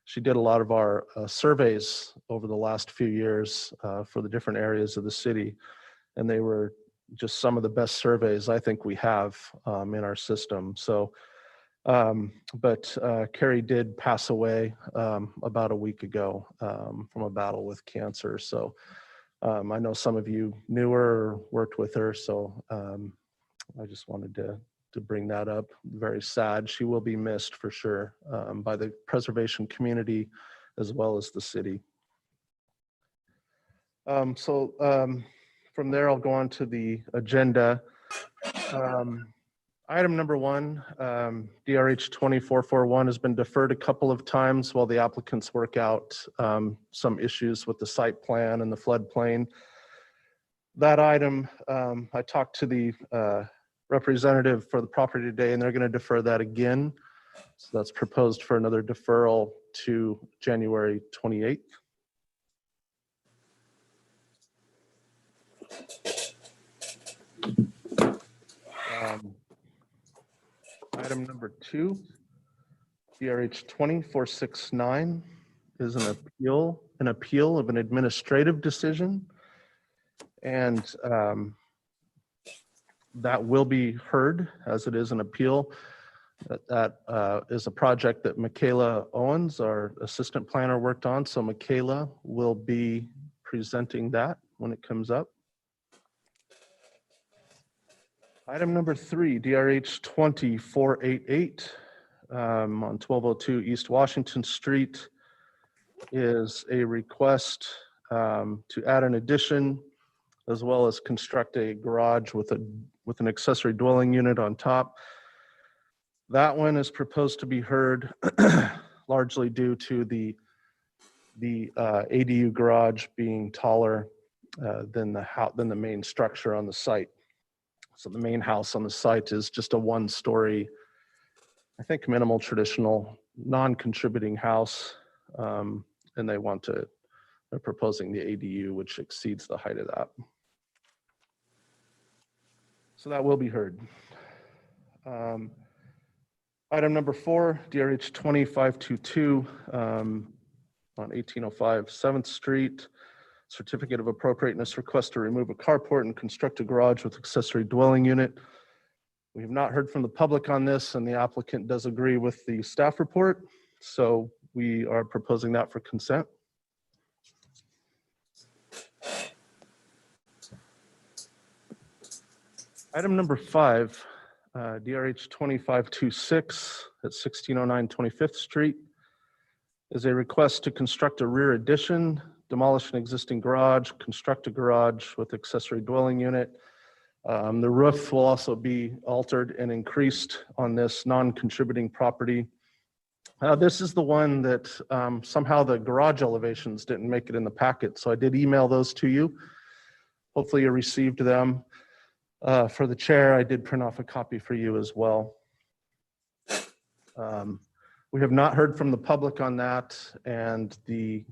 She did a lot of our surveys over the last few years for the different areas of the city, and they were just some of the best surveys I think we have in our system. So, but Carrie did pass away about a week ago from a battle with cancer. So I know some of you knew her or worked with her, so I just wanted to bring that up. Very sad. She will be missed for sure by the preservation community as well as the city. From there, I'll go on to the agenda. Item number 1, DRH 2441 has been deferred a couple of times while the applicants work out some issues with the site plan and the floodplain. That item, I talked to the representative for the property today, and they're going to defer that again. So that's proposed for another deferral to January 28th. Item number 2, DRH 2469 is an appeal of an administrative decision, and that will be heard as it is an appeal. That is a project that Michaela Owens, our assistant planner, worked on. So Michaela will be presenting that when it comes up. Item number 3, DRH 2488 on 1202 East Washington Street is a request to add an addition as well as construct a garage with an accessory dwelling unit on top. That one is proposed to be heard largely due to the ADU garage being taller than the main structure on the site. So the main house on the site is just a 1-story, I think, minimal traditional, non-contributing house, and they're proposing the ADU, which exceeds the height of that. So that will be heard. Item number 4, DRH 2522 on 1805 7th Street. Certificate of Appropriateness request to remove a carport and construct a garage with accessory dwelling unit. We have not heard from the public on this, and the applicant does agree with the staff report. So we are proposing that for consent. Item number 5, DRH 2526 at 1609 25th Street is a request to construct a rear addition, demolish an existing garage, construct a garage with accessory dwelling unit. The roof will also be altered and increased on this non-contributing property. This is the one that somehow the garage elevations didn't make it in the packet, so I did email those to you. Hopefully you received them. For the chair, I did print off a copy for you as well. We have not heard from the public on that, and the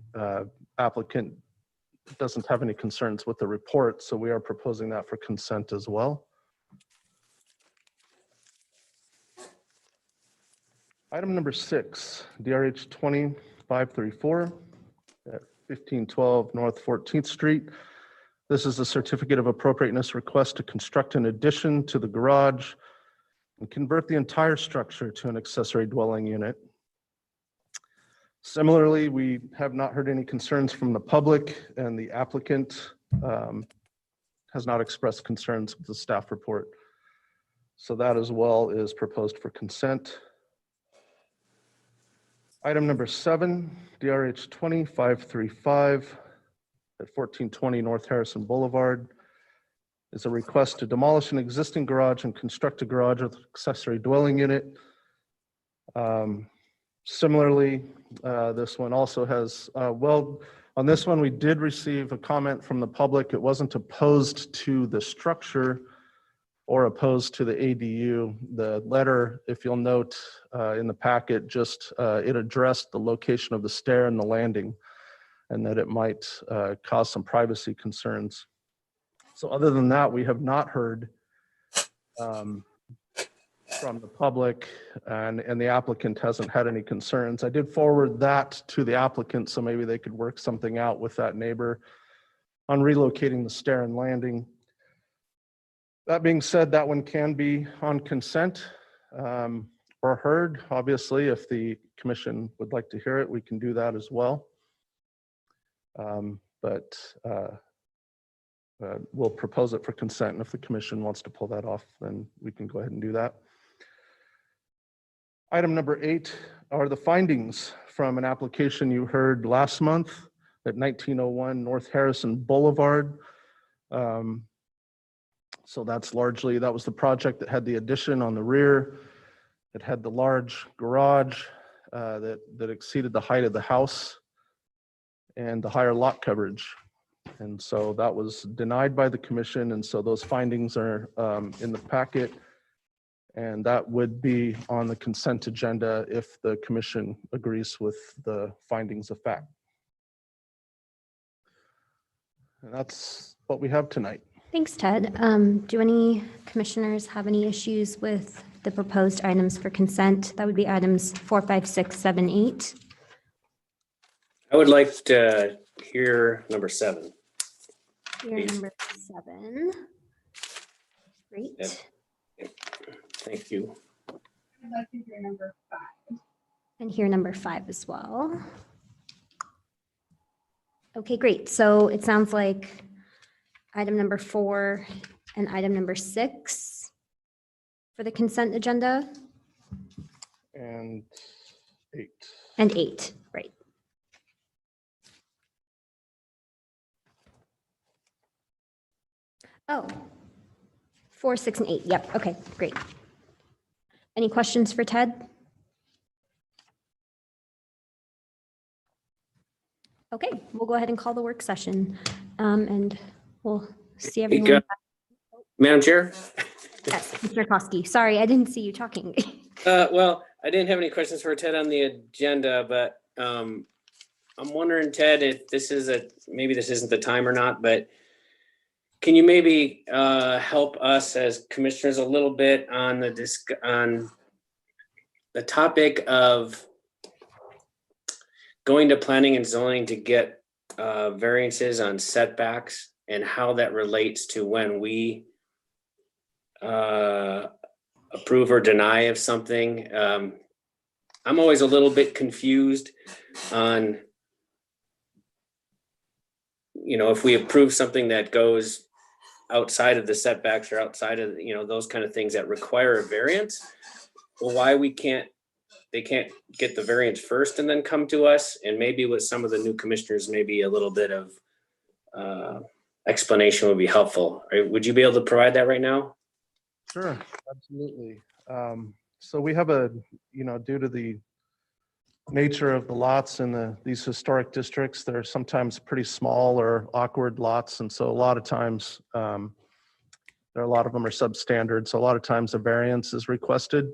applicant doesn't have any concerns with the report, so we are proposing that for consent as well. Item number 6, DRH 2534 at 1512 North 14th Street. This is a certificate of appropriateness request to construct an addition to the garage and convert the entire structure to an accessory dwelling unit. Similarly, we have not heard any concerns from the public, and the applicant has not expressed concerns with the staff report. So that as well is proposed for consent. Item number 7, DRH 2535 at 1420 North Harrison Boulevard is a request to demolish an existing garage and construct a garage with accessory dwelling unit. Similarly, this one also has, on this one we did receive a comment from the public. It wasn't opposed to the structure or opposed to the ADU. The letter, if you'll note in the packet, just it addressed the location of the stair and the landing, and that it might cause some privacy concerns. So other than that, we have not heard from the public, and the applicant hasn't had any concerns. I did forward that to the applicant, so maybe they could work something out with that neighbor on relocating the stair and landing. That being said, that one can be on consent or heard. Obviously, if the commission would like to hear it, we can do that as well. We'll propose it for consent, and if the commission wants to pull that off, then we can go ahead and do that. Item number 8 are the findings from an application you heard last month at 1901 North Harrison Boulevard. So that was the project that had the addition on the rear. It had the large garage that exceeded the height of the house and the higher lot coverage. And so that was denied by the commission. And so those findings are in the packet, and that would be on the consent agenda if the commission agrees with the findings of fact. And that's what we have tonight. Thanks, Ted. Do any commissioners have any issues with the proposed items for consent? That would be items 4, 5, 6, 7, 8. I would like to hear number 7. Here, number 7. Great. Yep. Thank you. I'd like to hear number 5. And here, number 5 as well. Okay, great. So it sounds like item number 4 and item number 6 for the consent agenda. And 8. And 8, right. Oh, 4, 6, and 8. Yep. Okay, great. Any questions for Ted? Okay, we'll go ahead and call the work session, and we'll see everyone. Madam Chair? Yes, Mr. Kosky. Sorry, I didn't see you talking. Well, I didn't have any questions for Ted on the agenda, but I'm wondering, Ted, if this is maybe this isn't the time or not, but can you maybe help us as commissioners a little bit on the topic of going to planning and zoning to get variances on setbacks and how that relates to when we approve or deny of something? I'm always a little bit confused on, if we approve something that goes outside of the setbacks or outside of, those kind of things that require a variance, well, why they can't get the variance first and then come to us. And maybe with some of the new commissioners, maybe a little bit of explanation would be helpful. Would you be able to provide that right now? Sure, absolutely. So we have due to the nature of the lots in these historic districts, they're sometimes pretty small or awkward lots. And so a lot of times, a lot of them are substandard. So a lot of times a variance is requested.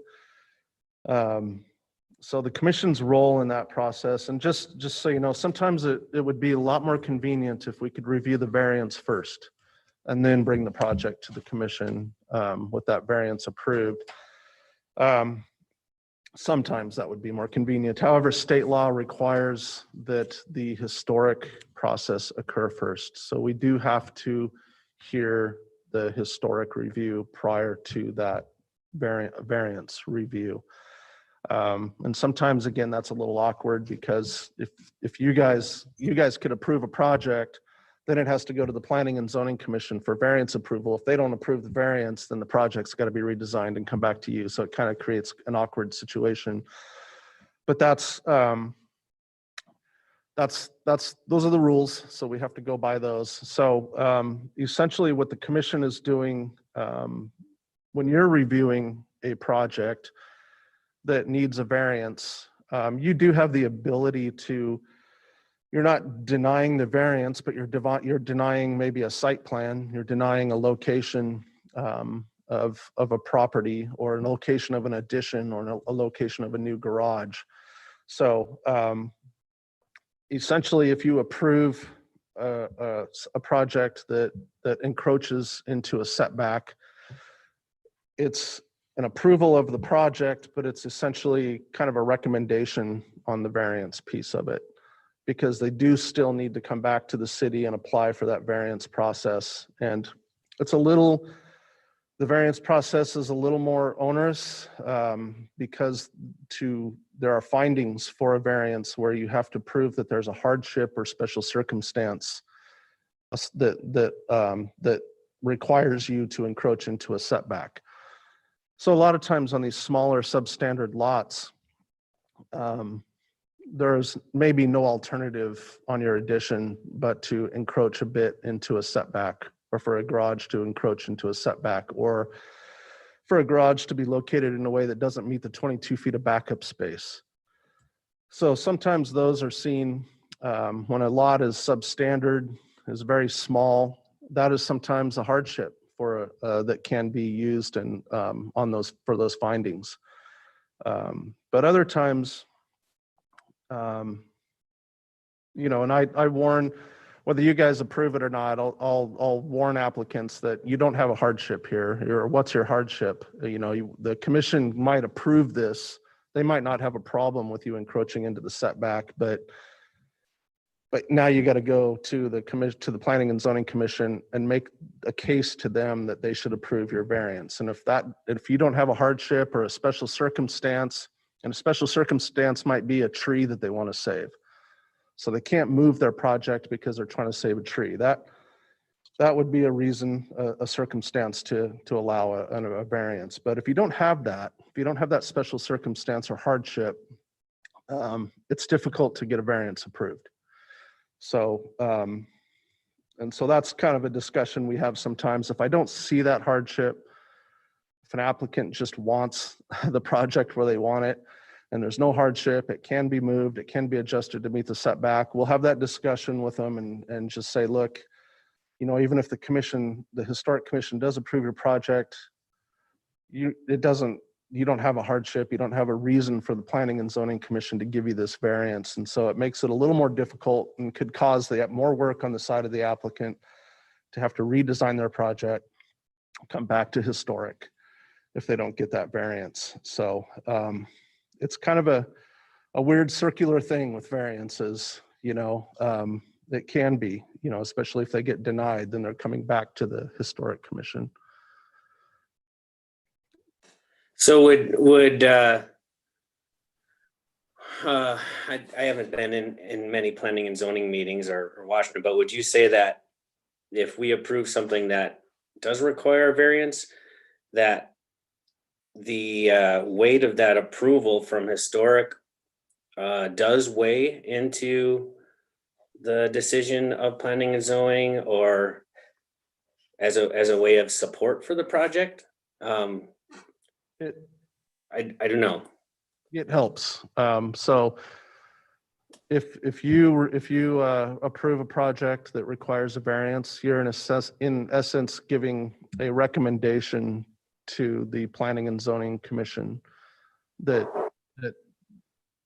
So the commission's role in that process, and just so you know, sometimes it would be a lot more convenient if we could review the variance first and then bring the project to the commission with that variance approved. Sometimes that would be more convenient. However, state law requires that the historic process occur first. So we do have to hear the historic review prior to that variance review. And sometimes, again, that's a little awkward because if you guys could approve a project, then it has to go to the Planning and Zoning Commission for variance approval. If they don't approve the variance, then the project's got to be redesigned and come back to you. So it kind of creates an awkward situation. But those are the rules. So we have to go by those. So essentially what the commission is doing when you're reviewing a project that needs a variance, you do have the ability to, you're not denying the variance, but you're denying maybe a site plan, you're denying a location of a property or a location of an addition or a location of a new garage. So essentially, if you approve a project that encroaches into a setback, it's an approval of the project, but it's essentially kind of a recommendation on the variance piece of it, because they do still need to come back to the city and apply for that variance process. And it's a little, the variance process is a little more onerous because there are findings for a variance where you have to prove that there's a hardship or special circumstance that requires you to encroach into a setback. So a lot of times on these smaller substandard lots, there's maybe no alternative on your addition but to encroach a bit into a setback, or for a garage to encroach into a setback, or for a garage to be located in a way that doesn't meet the 22 feet of backup space. So sometimes those are seen when a lot is substandard, is very small. That is sometimes a hardship for that can be used and on those for those findings. But other times, you know, and I warn, whether you guys approve it or not, I'll warn applicants that you don't have a hardship here. Or what's your hardship? You know, the commission might approve this. They might not have a problem with you encroaching into the setback, but now you got to go to the commission, to the Planning and Zoning Commission, and make a case to them that they should approve your variance. And if you don't have a hardship or a special circumstance, and a special circumstance might be a tree that they want to save, so they can't move their project because they're trying to save a tree. That would be a reason, a circumstance to allow a variance. But if you don't have that, if you don't have that special circumstance or hardship, it's difficult to get a variance approved. So, and so that's kind of a discussion we have sometimes. If I don't see that hardship, if an applicant just wants the project where they want it, and there's no hardship, it can be moved, it can be adjusted to meet the setback, we'll have that discussion with them and just say, look, you know, even if the commission, the historic commission does approve your project, you don't have a hardship, you don't have a reason for the Planning and Zoning Commission to give you this variance. And so it makes it a little more difficult and could cause more work on the side of the applicant to have to redesign their project, come back to historic if they don't get that variance. So it's kind of a weird circular thing with variances, you know. It can be, you know, especially if they get denied, then they're coming back to the historic commission. So I haven't been in many planning and zoning meetings or watched them, but would you say that if we approve something that does require a variance, that the weight of that approval from historic does weigh into the decision of planning and zoning, or as a way of support for the project? I don't know. It helps. So if you approve a project that requires a variance, you're in essence giving a recommendation to the Planning and Zoning Commission that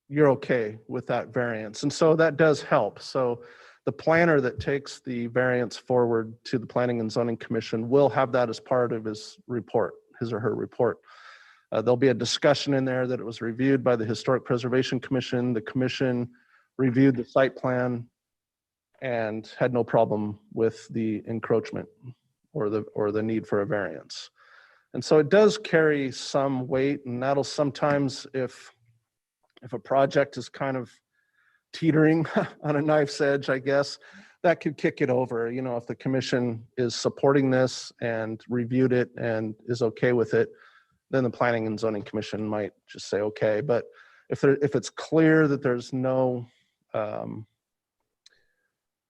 you're okay with that variance. And so that does help. So the planner that takes the variance forward to the Planning and Zoning Commission will have that as part of his report, his or her report. There'll be a discussion in there that it was reviewed by the Historic Preservation Commission. The commission reviewed the site plan and had no problem with the encroachment or the need for a variance. And so it does carry some weight, and that'll sometimes, if a project is kind of teetering on a knife's edge, I guess, that could kick it over. You know, if the commission is supporting this and reviewed it and is okay with it, then the Planning and Zoning Commission might just say, okay. But if it's clear that there's no,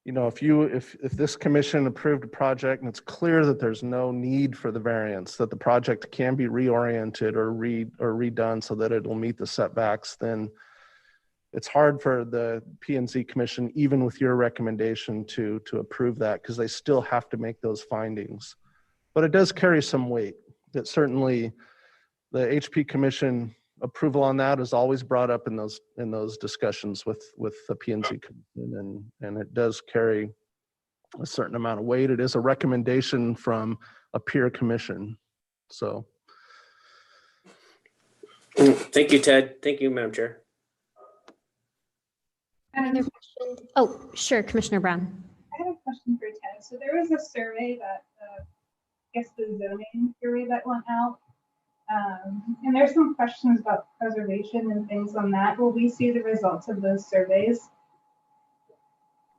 you know, if this commission approved a project and it's clear that there's no need for the variance, that the project can be reoriented or redone so that it'll meet the setbacks, then it's hard for the P&Z Commission, even with your recommendation, to approve that, because they still have to make those findings. But it does carry some weight. That certainly the HP Commission approval on that is always brought up in those discussions with the P&Z Commission, and it does carry a certain amount of weight. It is a recommendation from a peer commission. So Thank you, Ted. Thank you, Madam Chair. Any other questions? Oh, sure, Commissioner Brown. I have a question for Ted. So there was a survey that, I guess the zoning survey that went out. And there's some questions about preservation and things on that. Will we see the results of those surveys?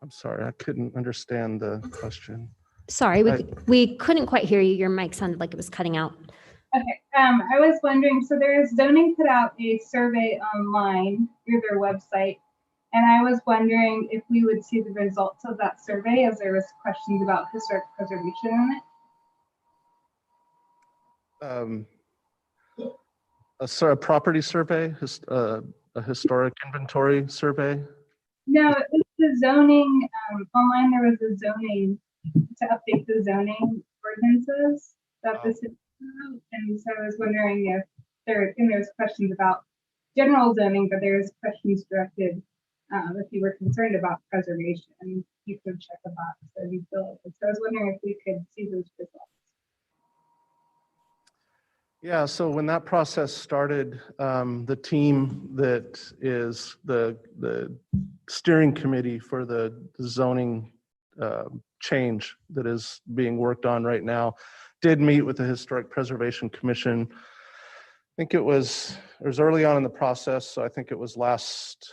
I'm sorry, I couldn't understand the question. Sorry, I- we couldn't quite hear you. Your mic sounded like it was cutting out. Okay, I was wondering, so there's zoning put out a survey online through their website. And I was wondering if we would see the results of that survey as there was questions about historic preservation in it. A property survey, a historic inventory survey. No, it was the zoning, online there was a zoning to update the zoning ordinances that the city put out. And so I was wondering if there's questions about general zoning, but there's questions directed, if you were concerned about preservation, you could check the box and you fill it. So I was wondering if we could see those results. Yeah, so when that process started, the team that is the steering committee for the zoning change that is being worked on right now did meet with the Historic Preservation Commission. I think it was early on in the process, so I think it was last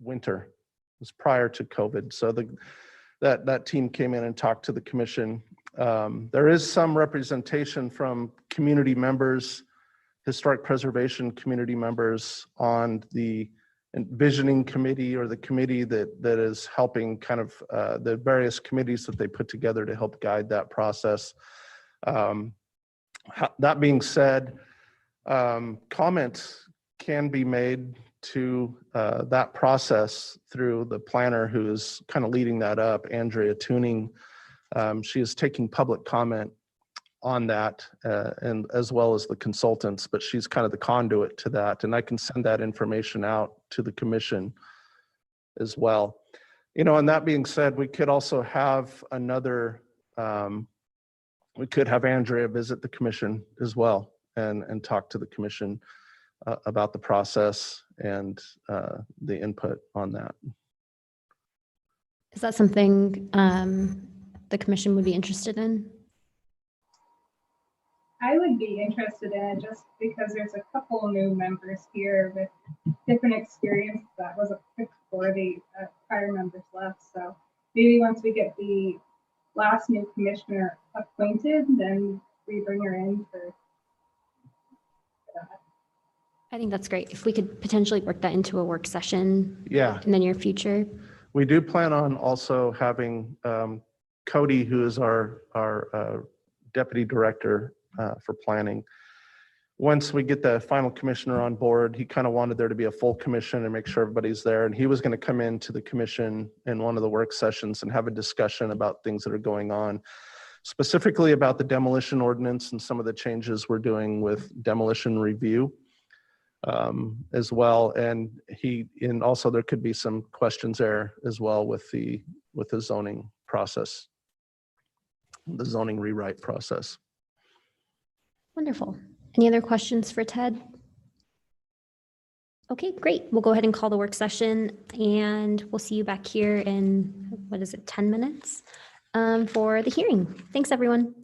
winter. It was prior to COVID. So that team came in and talked to the commission. There is some representation from community members, historic preservation community members on the envisioning committee or the committee that is helping kind of the various committees that they put together to help guide that process. That being said, comments can be made to that process through the planner who is kind of leading that up, Andrea Tuning. She is taking public comment on that and as well as the consultants, but she's kind of the conduit to that. And I can send that information out to the commission as well. You know, and that being said, we could also have another, we could have Andrea visit the commission as well and talk to the commission about the process and the input on that. Is that something the commission would be interested in? I would be interested in it just because there's a couple new members here with different experience that was picked for the prior members left. So maybe once we get the last new commissioner appointed, then we bring her in for that. I think that's great. If we could potentially work that into a work session Yeah, in the near future. we do plan on also having Cody, who is our deputy director for planning. Once we get the final commissioner on board, he kind of wanted there to be a full commission and make sure everybody's there. And he was going to come into the commission in one of the work sessions and have a discussion about things that are going on, specifically about the demolition ordinance and some of the changes we're doing with demolition review as well. And also there could be some questions there as well with the zoning process, the zoning rewrite process. Wonderful. Any other questions for Ted? Okay, great. We'll go ahead and call the work session and we'll see you back here in, 10 minutes for the hearing. Thanks, everyone.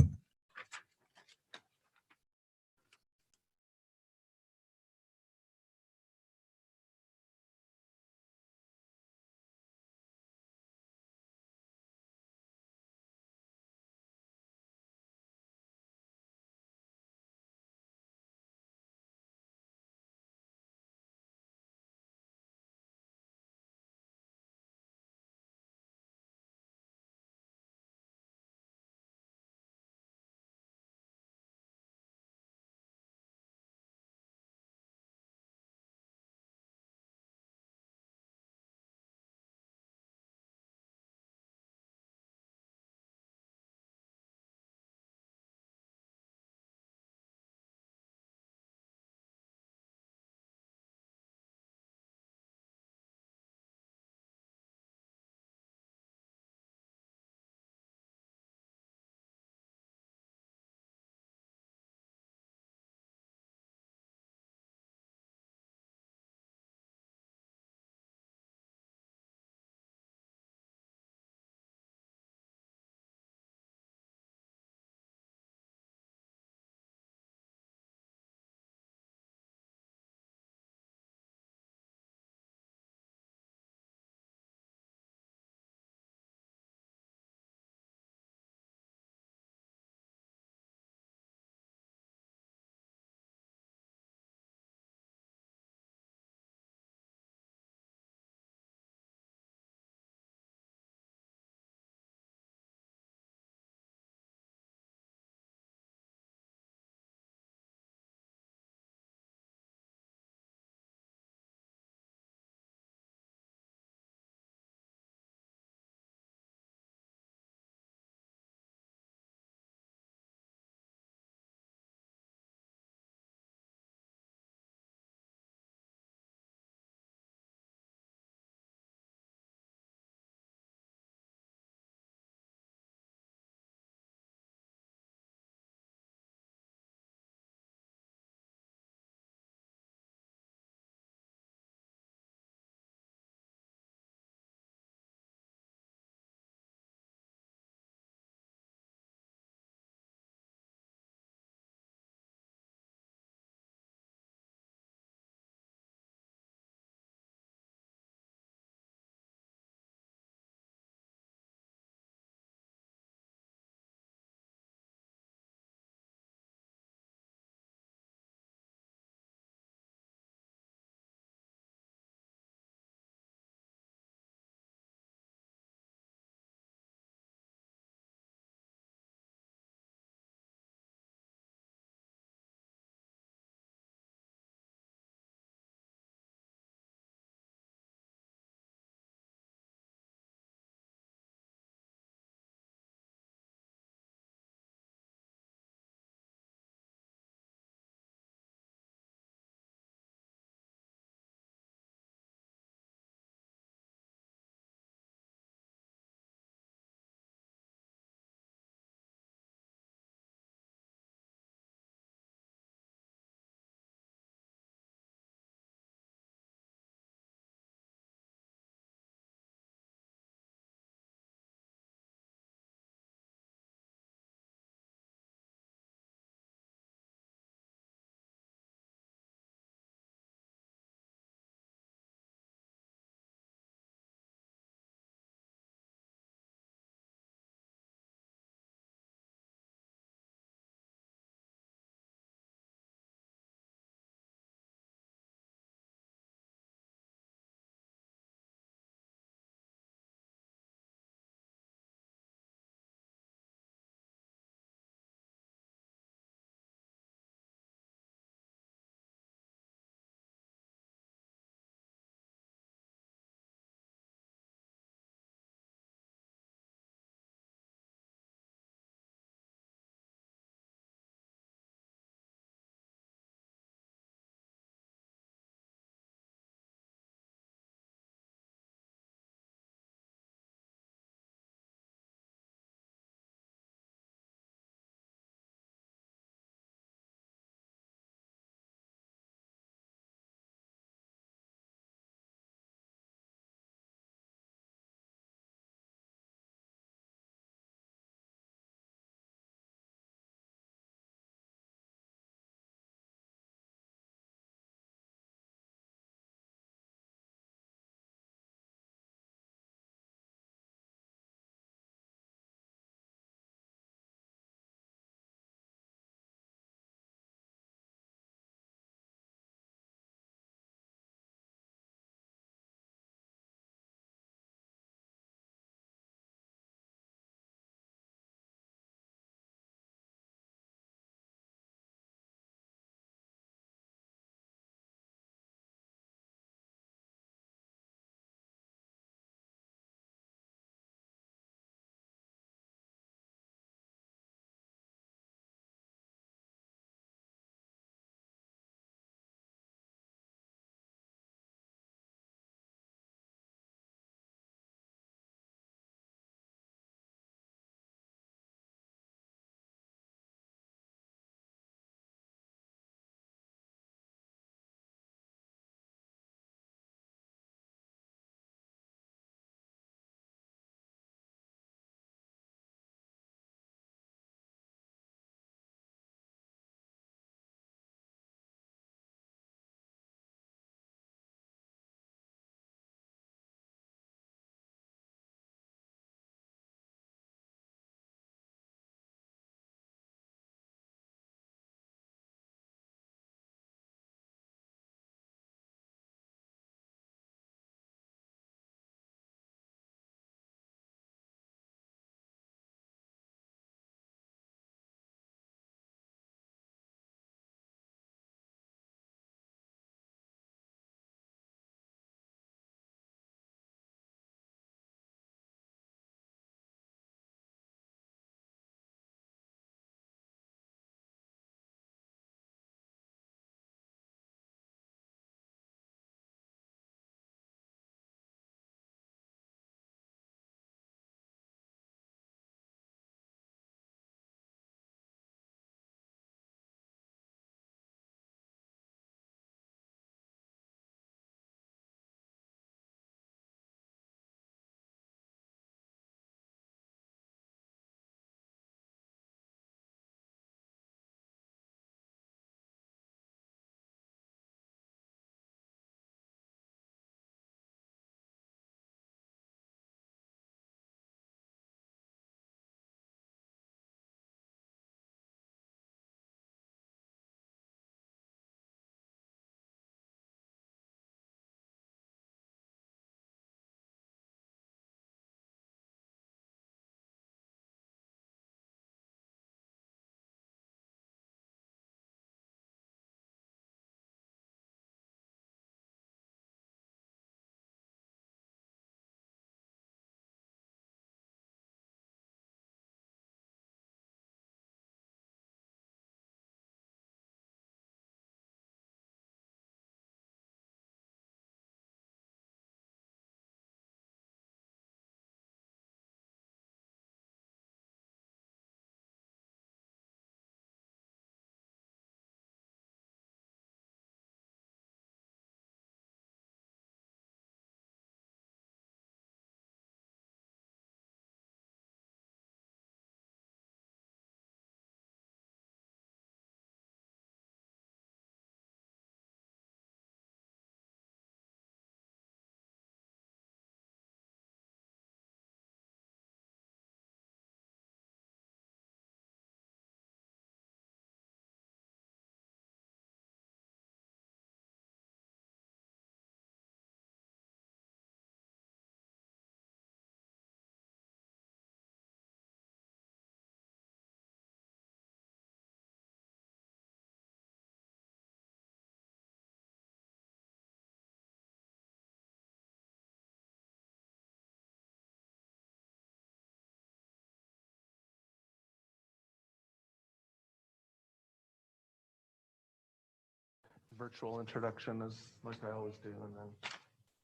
virtual introduction as like I always do, and then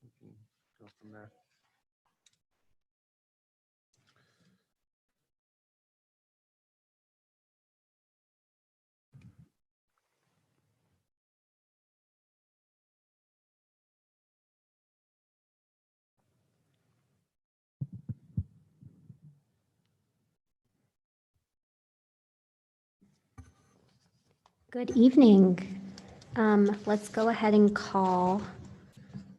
we can go from there. Good evening. Let's go ahead and call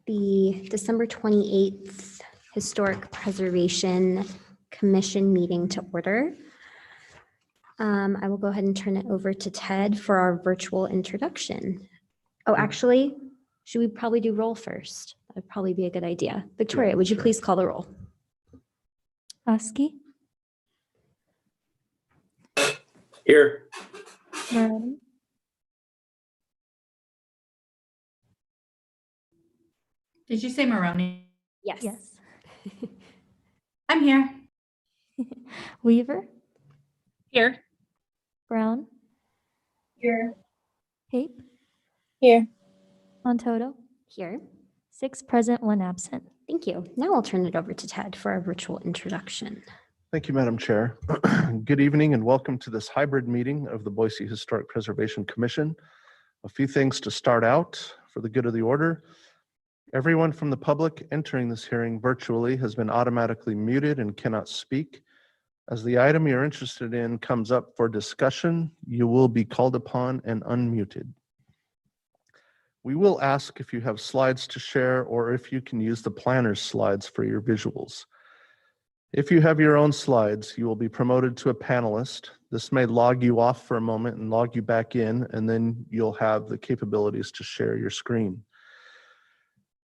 the December 28th Historic Preservation Commission meeting to order. I will go ahead and turn it over to Ted for our virtual introduction. Oh, actually, should we probably do roll first? That would probably be a good idea. Victoria, would you sure. please call the roll? Oski, Here. Maroney, Did you say Maroney? Yes. yes. I'm here. Weaver, Here. Brown, Here. Pape, Here. Montoto, Here. 6 present, 1 absent. Thank you. Now I'll turn it over to Ted for our virtual introduction. Thank you, Madam Chair. Good evening and welcome to this hybrid meeting of the Boise Historic Preservation Commission. A few things to start out for the good of the order. Everyone from the public entering this hearing virtually has been automatically muted and cannot speak. As the item you're interested in comes up for discussion, you will be called upon and unmuted. We will ask if you have slides to share or if you can use the planner's slides for your visuals. If you have your own slides, you will be promoted to a panelist. This may log you off for a moment and log you back in, and then you'll have the capabilities to share your screen.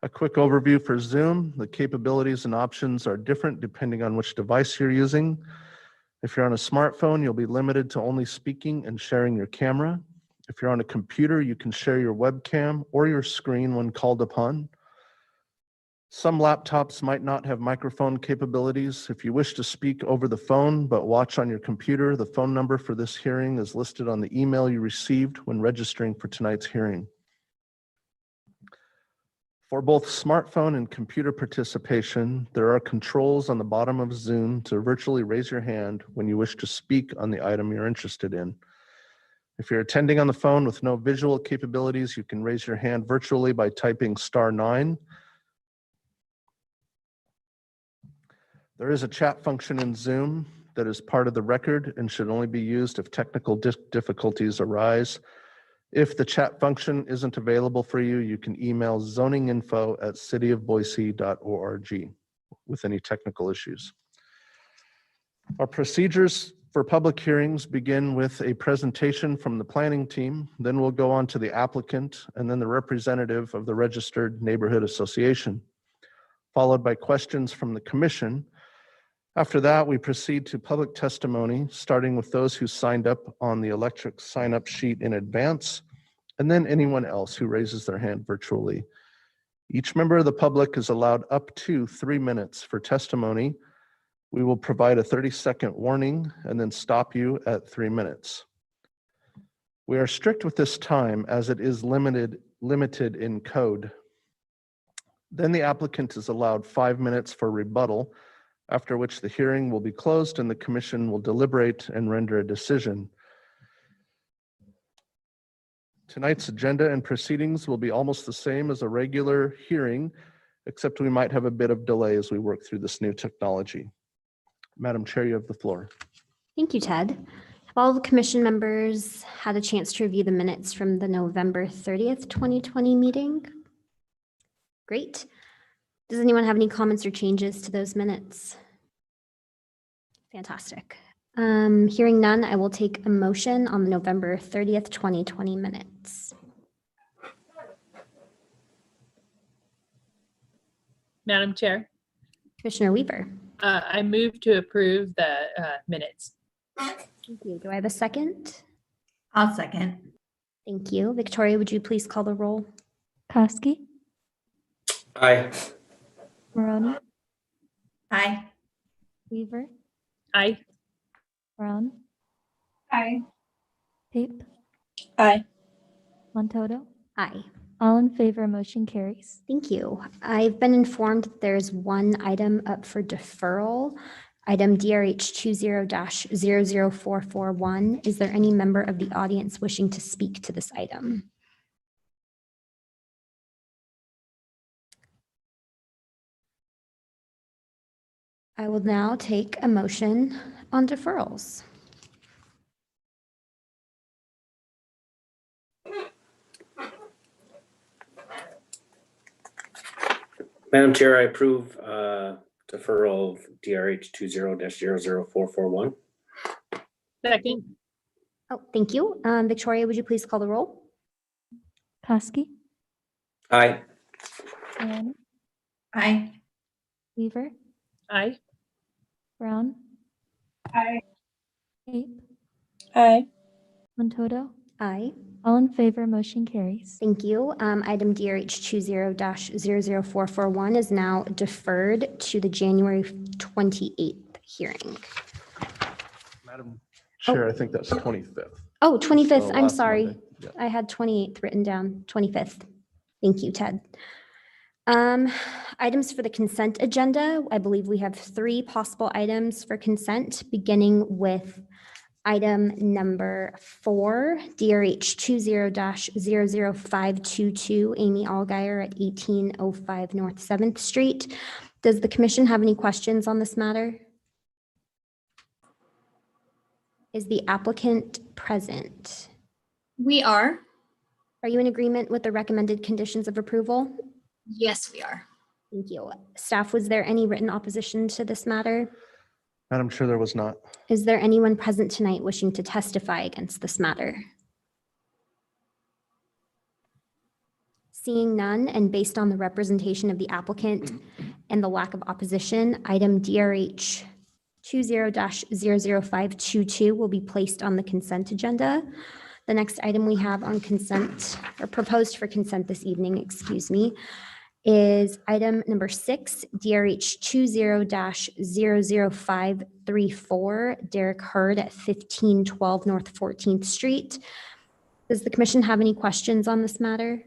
A quick overview for Zoom. The capabilities and options are different depending on which device you're using. If you're on a smartphone, you'll be limited to only speaking and sharing your camera. If you're on a computer, you can share your webcam or your screen when called upon. Some laptops might not have microphone capabilities. If you wish to speak over the phone but watch on your computer, the phone number for this hearing is listed on the email you received when registering for tonight's hearing. For both smartphone and computer participation, there are controls on the bottom of Zoom to virtually raise your hand when you wish to speak on the item you're interested in. If you're attending on the phone with no visual capabilities, you can raise your hand virtually by typing *9. There is a chat function in Zoom that is part of the record and should only be used if technical difficulties arise. If the chat function isn't available for you, you can email zoninginfo@cityofboise.org with any technical issues. Our procedures for public hearings begin with a presentation from the planning team, then we'll go on to the applicant and then the representative of the Registered Neighborhood Association, followed by questions from the commission. After that, we proceed to public testimony, starting with those who signed up on the electric sign-up sheet in advance, and then anyone else who raises their hand virtually. Each member of the public is allowed up to 3 minutes for testimony. We will provide a 30-second warning and then stop you at 3 minutes. We are strict with this time as it is limited in code. Then the applicant is allowed 5 minutes for rebuttal, after which the hearing will be closed and the commission will deliberate and render a decision. Tonight's agenda and proceedings will be almost the same as a regular hearing, except we might have a bit of delay as we work through this new technology. Madam Chair, you have the floor. Thank you, Ted. Have all the commission members had a chance to review the minutes from the November 30th, 2020 meeting? Great. Does anyone have any comments or changes to those minutes? Fantastic. Hearing none, I will take a motion on the November 30th, 2020 minutes. Madam Chair, Commissioner Weaver. I move to approve the minutes. Thank you. Do I have a second? I'll second. Thank you. Victoria, would you please call the roll? Koski, Aye. Maroney, Aye. Weaver, Aye. Brown, Aye. Pape, Aye. Montoto, Aye. All in favor, motion carries. Thank you. I've been informed that there's one item up for deferral, item DRH 20-00441. Is there any member of the audience wishing to speak to this item? I will now take a motion on deferrals. Madam Chair, I approve deferral of DRH 20-00441. Second. Oh, thank you. Victoria, would you please call the roll? Kosky, Aye. Maroney, Aye. Weaver, Aye. Brown, I, Ape, Aye. Montoto. Aye. All in favor, motion carries. Thank you. Item DRH 20-00441 is now deferred to the January 28th hearing. Madam Chair, I think that's 25th. Oh, 25th. So I'm last sorry. Monday. Yeah. I had 28th written down, 25th. Thank you, Ted. Items for the consent agenda. I believe we have 3 possible items for consent, beginning with item number 4, DRH 20-00522, Amy Allgaier at 1805 North 7th Street. Does the commission have any questions on this matter? Is the applicant present? We are. Are you in agreement with the recommended conditions of approval? Yes, we are. Thank you. Staff, was there any written opposition to this matter? Madam Chair, there was not. Is there anyone present tonight wishing to testify against this matter? Seeing none, and based on the representation of the applicant and the lack of opposition, item DRH 20-00522 will be placed on the consent agenda. The next item we have on consent, or proposed for consent this evening, excuse me, is item number 6, DRH 20-00534, Derek Hurd at 1512 North 14th Street. Does the commission have any questions on this matter?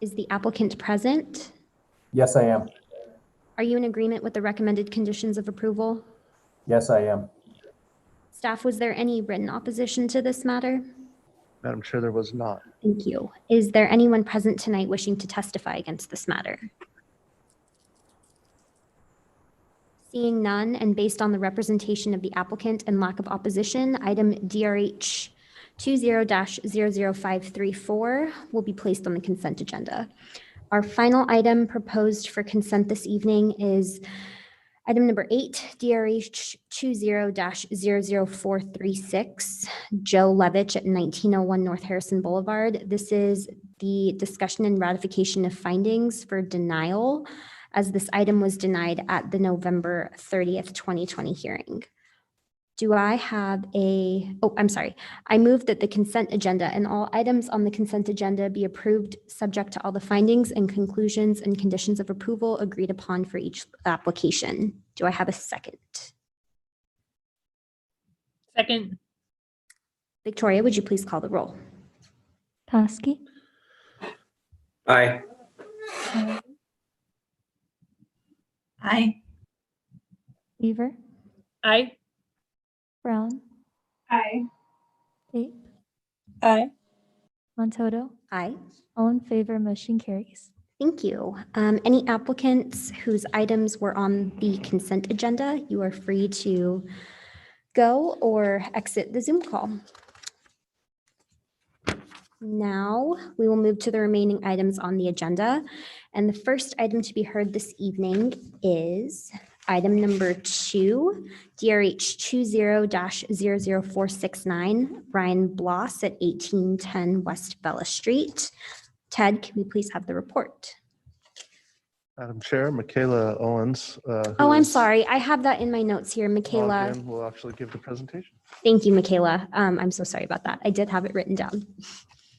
Is the applicant present? Yes, I am. Are you in agreement with the recommended conditions of approval? Yes, I am. Staff, was there any written opposition to this matter? Madam Chair, there was not. Thank you. Is there anyone present tonight wishing to testify against this matter? Seeing none, and based on the representation of the applicant and lack of opposition, item DRH 20-00534 will be placed on the consent agenda. Our final item proposed for consent this evening is item number 8, DRH 20-00436, Joe Levitch at 1901 North Harrison Boulevard. This is the discussion and ratification of findings for denial, as this item was denied at the November 30th, 2020 hearing. Do I have I move that the consent agenda and all items on the consent agenda be approved subject to all the findings and conclusions and conditions of approval agreed upon for each application. Do I have a second? Second. Victoria, would you please call the roll? Kosky, Aye. Aye. Weaver, Aye. Brown, I, Ape, Aye. Montoto. Aye. All in favor, motion carries. Thank you. Any applicants whose items were on the consent agenda, you are free to go or exit the Zoom call. Now we will move to the remaining items on the agenda. And the first item to be heard this evening is item number 2, DRH 20-00469, Brian Bloss at 1810 West Bella Street. Ted, can we please have the report? Madam Chair, Michaela Owens. Oh, I'm sorry. I have that in my notes here. Michaela. Will actually give the presentation. Thank you, Michaela. I'm so sorry about that. I did have it written down.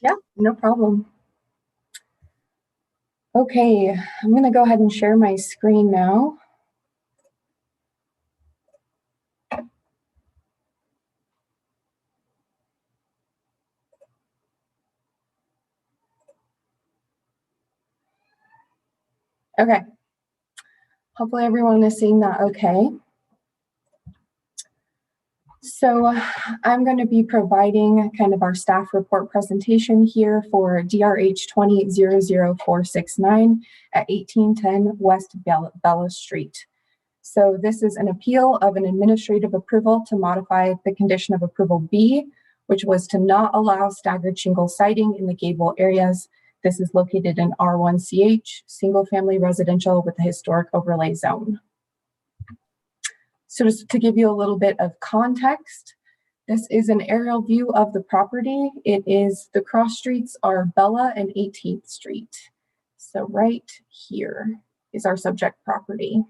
Yeah, no problem. Okay, I'm going to go ahead and share my screen now. Okay. Hopefully everyone is seeing that okay. So I'm going to be providing kind of our staff report presentation here for DRH 20-00469 at 1810 West Bella Street. So this is an appeal of an administrative approval to modify the condition of approval B, which was to not allow staggered shingle siding in the gable areas. This is located in R1CH, single family residential with a historic overlay zone. So just to give you a little bit of context, this is an aerial view of the property. The cross streets are Bella and 18th Street. So right here is our subject property.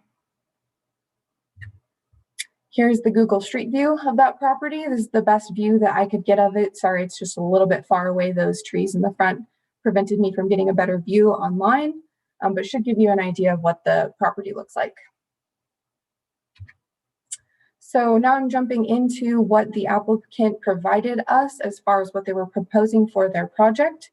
Here's the Google Street View of that property. This is the best view that I could get of it. Sorry, it's just a little bit far away. Those trees in the front prevented me from getting a better view online, but should give you an idea of what the property looks like. So now I'm jumping into what the applicant provided us as far as what they were proposing for their project.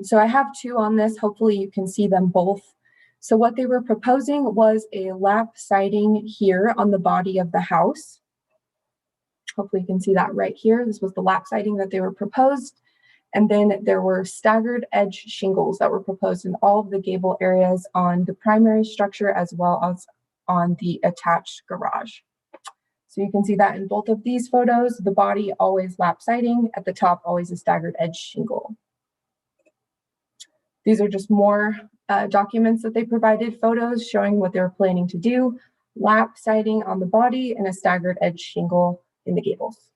So I have two on this. Hopefully you can see them both. So what they were proposing was a lap siding here on the body of the house. Hopefully you can see that right here. This was the lap siding that they were proposed. And then there were staggered edge shingles that were proposed in all of the gable areas on the primary structure as well as on the attached garage. So you can see that in both of these photos, the body always lap siding, at the top always a staggered edge shingle. These are just more documents that they provided, photos showing what they were planning to do, lap siding on the body and a staggered edge shingle in the gables.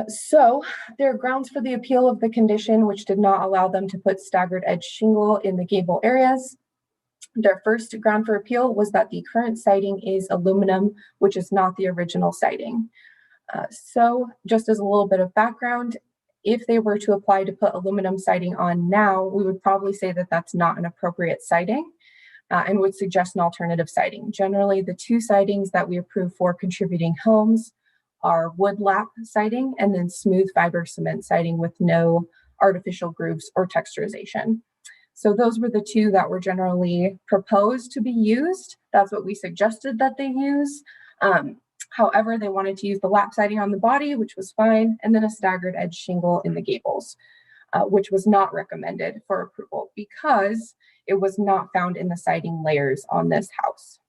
So there are grounds for the appeal of the condition, which did not allow them to put staggered edge shingle in the gable areas. Their first ground for appeal was that the current siding is aluminum, which is not the original siding. So just as a little bit of background, if they were to apply to put aluminum siding on now, we would probably say that that's not an appropriate siding and would suggest an alternative siding. Generally, the two sidings that we approve for contributing homes are wood lap siding and then smooth fiber cement siding with no artificial grooves or texturization. So those were the two that were generally proposed to be used. That's what we suggested that they use. However, they wanted to use the lap siding on the body, which was fine, and then a staggered edge shingle in the gables, which was not recommended for approval because it was not found in the siding layers on this house.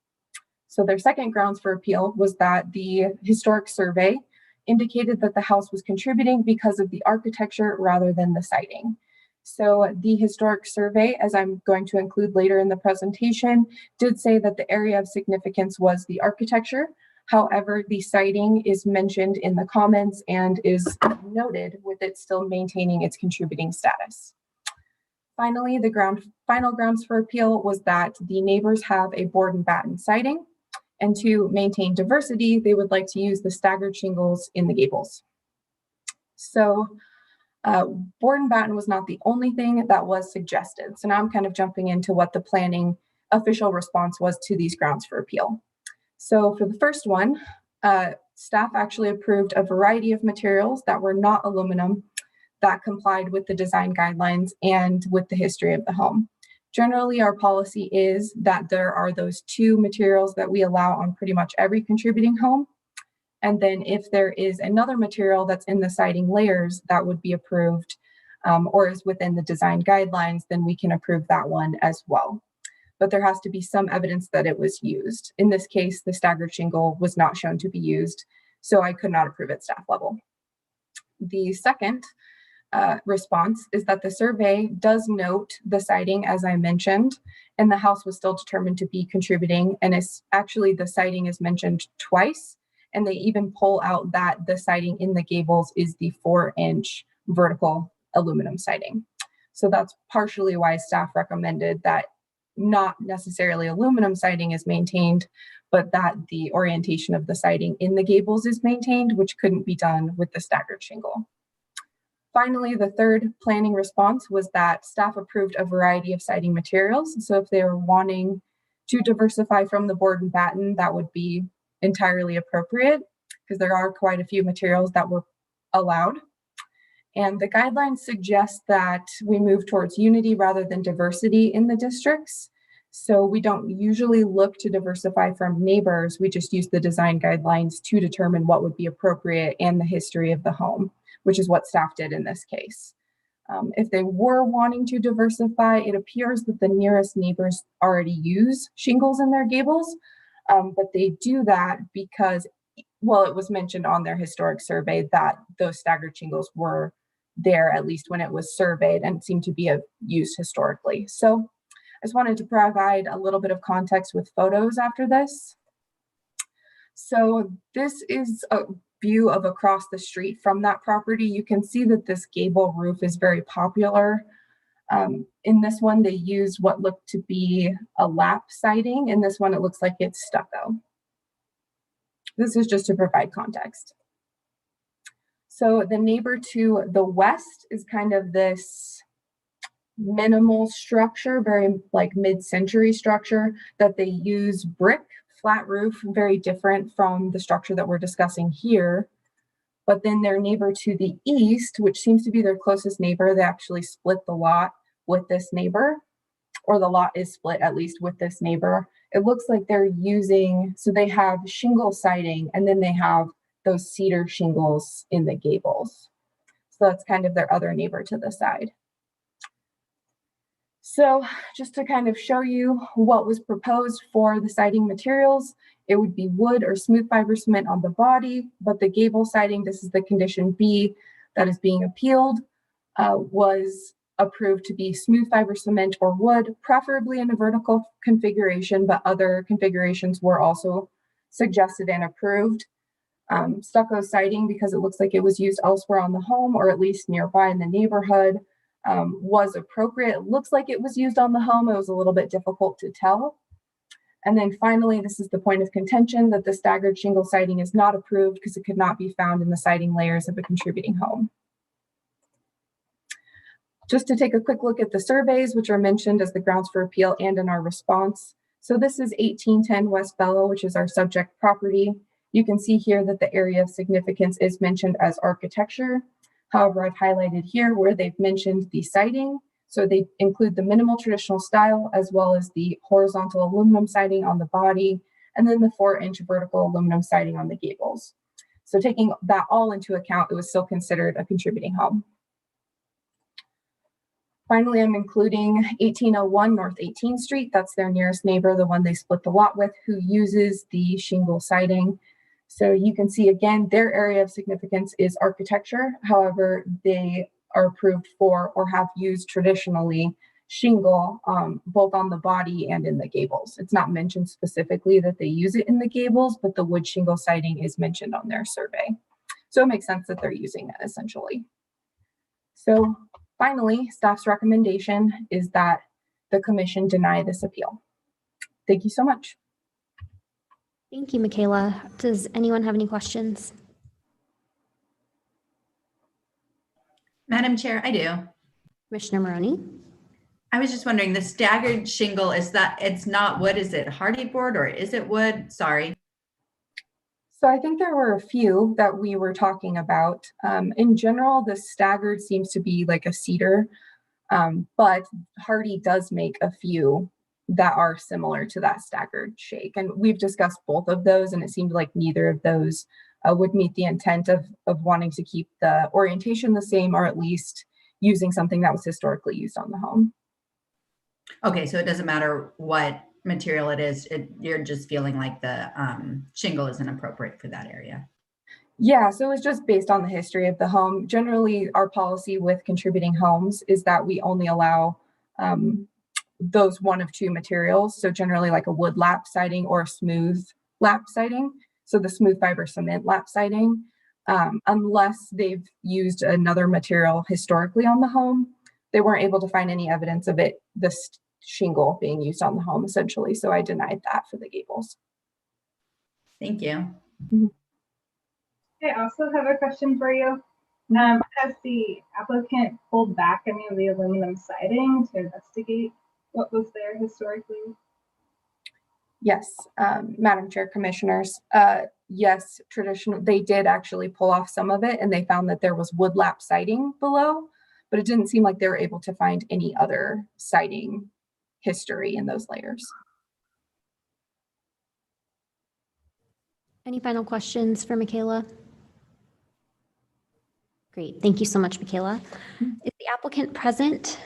So their second grounds for appeal was that the historic survey indicated that the house was contributing because of the architecture rather than the siding. So the historic survey, as I'm going to include later in the presentation, did say that the area of significance was the architecture. However, the siding is mentioned in the comments and is noted with it still maintaining its contributing status. Finally, the final grounds for appeal was that the neighbors have a board and batten siding, and to maintain diversity, they would like to use the staggered shingles in the gables. So board and batten was not the only thing that was suggested. So now I'm kind of jumping into what the planning official response was to these grounds for appeal. So for the first one, staff actually approved a variety of materials that were not aluminum that complied with the design guidelines and with the history of the home. Generally, our policy is that there are those two materials that we allow on pretty much every contributing home. And then if there is another material that's in the siding layers that would be approved or is within the design guidelines, then we can approve that one as well. But there has to be some evidence that it was used. In this case, the staggered shingle was not shown to be used, so I could not approve at staff level. The second response is that the survey does note the siding, as I mentioned, and the house was still determined to be contributing, and it's actually the siding is mentioned twice, and they even pull out that the siding in the gables is the 4-inch vertical aluminum siding. So that's partially why staff recommended that not necessarily aluminum siding is maintained, but that the orientation of the siding in the gables is maintained, which couldn't be done with the staggered shingle. Finally, the third planning response was that staff approved a variety of siding materials. So if they were wanting to diversify from the board and batten, that would be entirely appropriate because there are quite a few materials that were allowed. And the guidelines suggest that we move towards unity rather than diversity in the districts. So we don't usually look to diversify from neighbors. We just use the design guidelines to determine what would be appropriate and the history of the home, which is what staff did in this case. If they were wanting to diversify, it appears that the nearest neighbors already use shingles in their gables, but they do that because, well, it was mentioned on their historic survey that those staggered shingles were there, at least when it was surveyed, and seemed to be used historically. So I just wanted to provide a little bit of context with photos after this. So this is a view of across the street from that property. You can see that this gable roof is very popular. In this one, they used what looked to be a lap siding. In this one, it looks like it's stucco. This is just to provide context. So the neighbor to the west is kind of this minimal structure, very like mid-century structure that they use brick, flat roof, very different from the structure that we're discussing here. But then their neighbor to the east, which seems to be their closest neighbor, they actually split the lot with this neighbor, or the lot is split at least with this neighbor. It looks like they're using, so they have shingle siding and then they have those cedar shingles in the gables. So that's kind of their other neighbor to the side. So just to kind of show you what was proposed for the siding materials, it would be wood or smooth fiber cement on the body, but the gable siding, this is the condition B that is being appealed, was approved to be smooth fiber cement or wood, preferably in a vertical configuration, but other configurations were also suggested and approved. Stucco siding, because it looks like it was used elsewhere on the home or at least nearby in the neighborhood, was appropriate. It looks like it was used on the home. It was a little bit difficult to tell. And then finally, this is the point of contention, that the staggered shingle siding is not approved because it could not be found in the siding layers of a contributing home. Just to take a quick look at the surveys, which are mentioned as the grounds for appeal and in our response. So this is 1810 West Bella, which is our subject property. You can see here that the area of significance is mentioned as architecture. However, I've highlighted here where they've mentioned the siding. So they include the minimal traditional style as well as the horizontal aluminum siding on the body, and then the 4-inch vertical aluminum siding on the gables. So taking that all into account, it was still considered a contributing home. Finally, I'm including 1801 North 18th Street. That's their nearest neighbor, the one they split the lot with, who uses the shingle siding. So you can see again, their area of significance is architecture. However, they are approved for or have used traditionally shingle both on the body and in the gables. It's not mentioned specifically that they use it in the gables, but the wood shingle siding is mentioned on their survey. So it makes sense that they're using it essentially. So finally, staff's recommendation is that the commission deny this appeal. Thank you so much. Thank you, Michaela. Does anyone have any questions? Madam Chair, I do. Commissioner Maroney? I was just wondering, the staggered shingle, is that, it's not wood, is it hardy board or is it wood? Sorry. So I think there were a few that we were talking about. In general, the staggered seems to be like a cedar, but hardy does make a few that are similar to that staggered shake. And we've discussed both of those, and it seemed like neither of those would meet the intent of wanting to keep the orientation the same, or at least using something that was historically used on the home. Okay, so it doesn't matter what material it is, you're just feeling like the shingle isn't appropriate for that area. Yeah, so it's just based on the history of the home. Generally, our policy with contributing homes is that we only allow those one of two materials. So generally like a wood lap siding or a smooth lap siding. So the smooth fiber cement lap siding, unless they've used another material historically on the home, they weren't able to find any evidence of it, this shingle being used on the home essentially. So I denied that for the gables. Thank you. I also have a question for you. Has the applicant pulled back any of the aluminum siding to investigate what was there historically? Yes, Madam Chair, Commissioners. yes, traditional, they did actually pull off some of it and they found that there was woodlap siding below, but it didn't seem like they were able to find any other siding history in those layers. Any final questions for Michaela? Great, thank you so much, Michaela. Is the applicant present?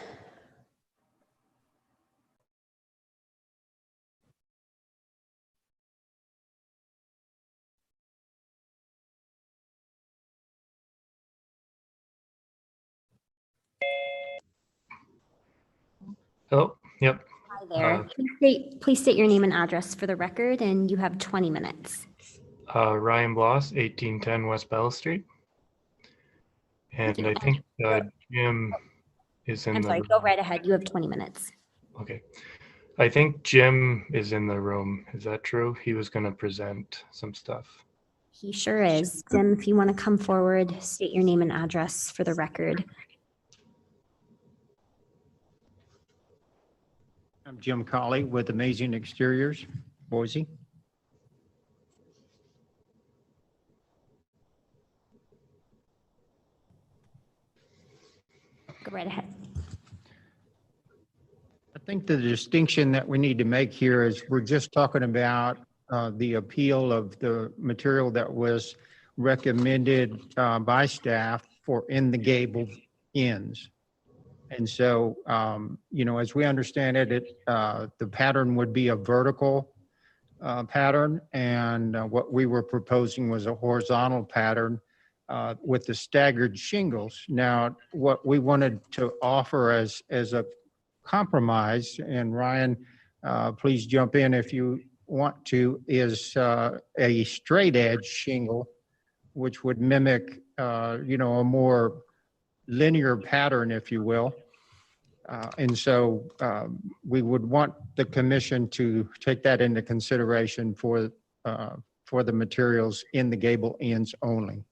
Oh, yep. Hi there. Please state your name and address for the record, and you have 20 minutes. Ryan Bloss, 1810 West Bell Street. And you. I think Jim is in I'm the sorry, room. go right ahead. You have 20 minutes. Okay. I think Jim is in the room. Is that true? He was going to present some stuff. He sure is. Jim, if you want to come forward, state your name and address for the record. I'm Jim Colley with Amazing Exteriors, Boise. Go right ahead. I think the distinction that we need to make here is we're just talking about the appeal of the material that was recommended by staff for in the gable ends. And so, you know, as we understand it, the pattern would be a vertical pattern, and what we were proposing was a horizontal pattern with the staggered shingles. Now, what we wanted to offer as a compromise, and Ryan, please jump in if you want to, is a straight edge shingle, which would mimic, you know, a more linear pattern, if you will. And so we would want the commission to take that into consideration for the materials in the gable ends only.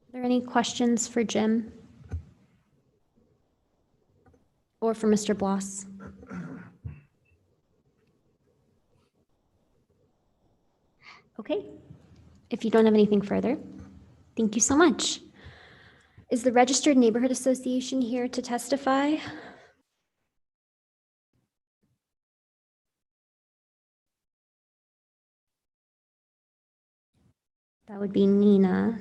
Are there any questions for Jim? Or for Mr. Bloss? Okay, if you don't have anything further, thank you so much. Is the Registered Neighborhood Association here to testify? That would be Nina.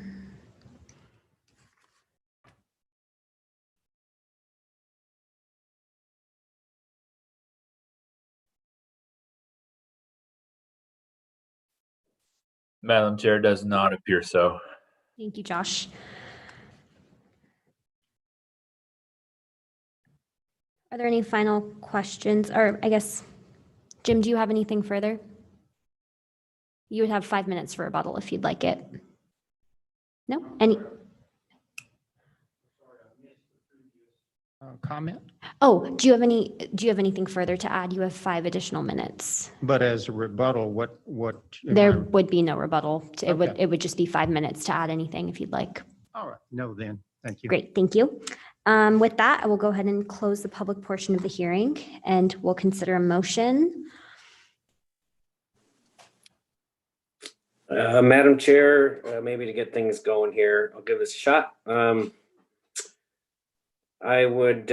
Madam Chair, does not appear so. Thank you, Josh. Are there any final questions? Or I guess, Jim, do you have anything further? You would have 5 minutes for rebuttal if you'd like it. No? Any? Comment? Oh, do you have anything further to add? You have 5 additional minutes. But as a rebuttal, what? There would be no rebuttal. Okay. It would just be 5 minutes to add anything if you'd like. All right, no then, thank you. Great, thank you. With that, I will go ahead and close the public portion of the hearing and we'll consider a motion. Madam Chair, maybe to get things going here, I'll give this a shot. I would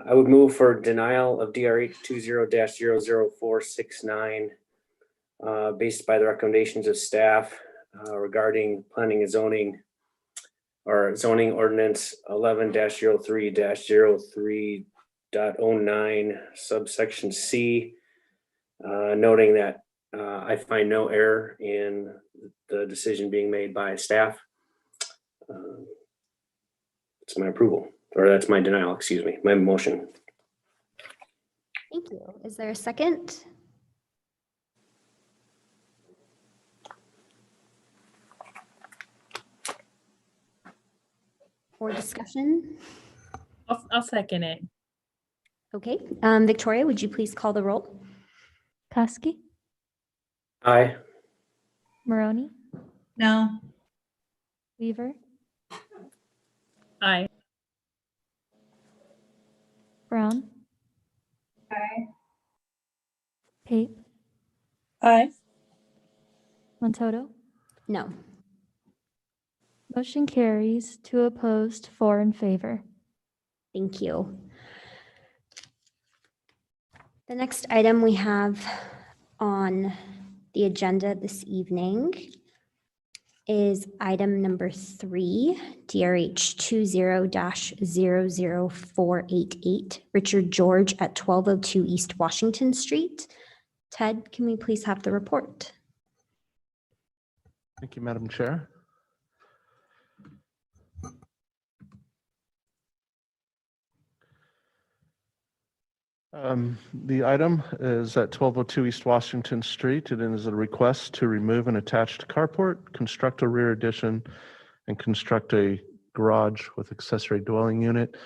I would move for denial of DRH 20-00469 based by the recommendations of staff regarding planning and zoning or zoning ordinance 11-03-03.09 subsection C, noting that I find no error in the decision being made by staff. It's my approval, or that's my denial, excuse me, my motion. Thank you. Is there a second? Or discussion? I'll second it. Okay, Victoria, would you please call the roll? Koski, Aye. Maroney, No. Weaver, Aye. Brown, Aye. Pape, Aye. Montoto. No. Motion carries, 2 opposed, 4 in favor. Thank you. The next item we have on the agenda this evening is item number 3, DRH 20-00488, Richard George at 1202 East Washington Street. Ted, can we please have the report? Thank you, Madam Chair. The item is at 1202 East Washington Street. It is a request to remove an attached carport, construct a rear addition, and construct a garage with accessory dwelling unit.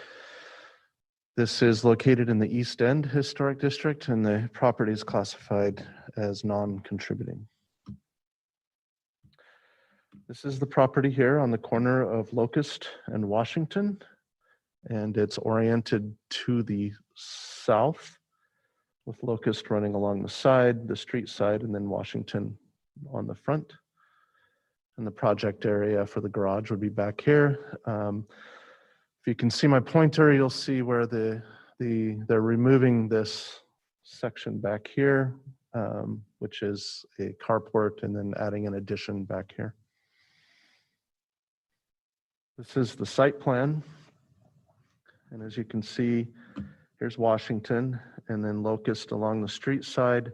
This is located in the East End Historic District, and the property is classified as non-contributing. This is the property here on the corner of Locust and Washington, and it's oriented to the south with Locust running along the side, the street side, and then Washington on the front. And the project area for the garage would be back here. If you can see my pointer, you'll see where they're removing this section back here, which is a carport, and then adding an addition back here. This is the site plan. And as you can see, here's Washington, and then Locust along the street side.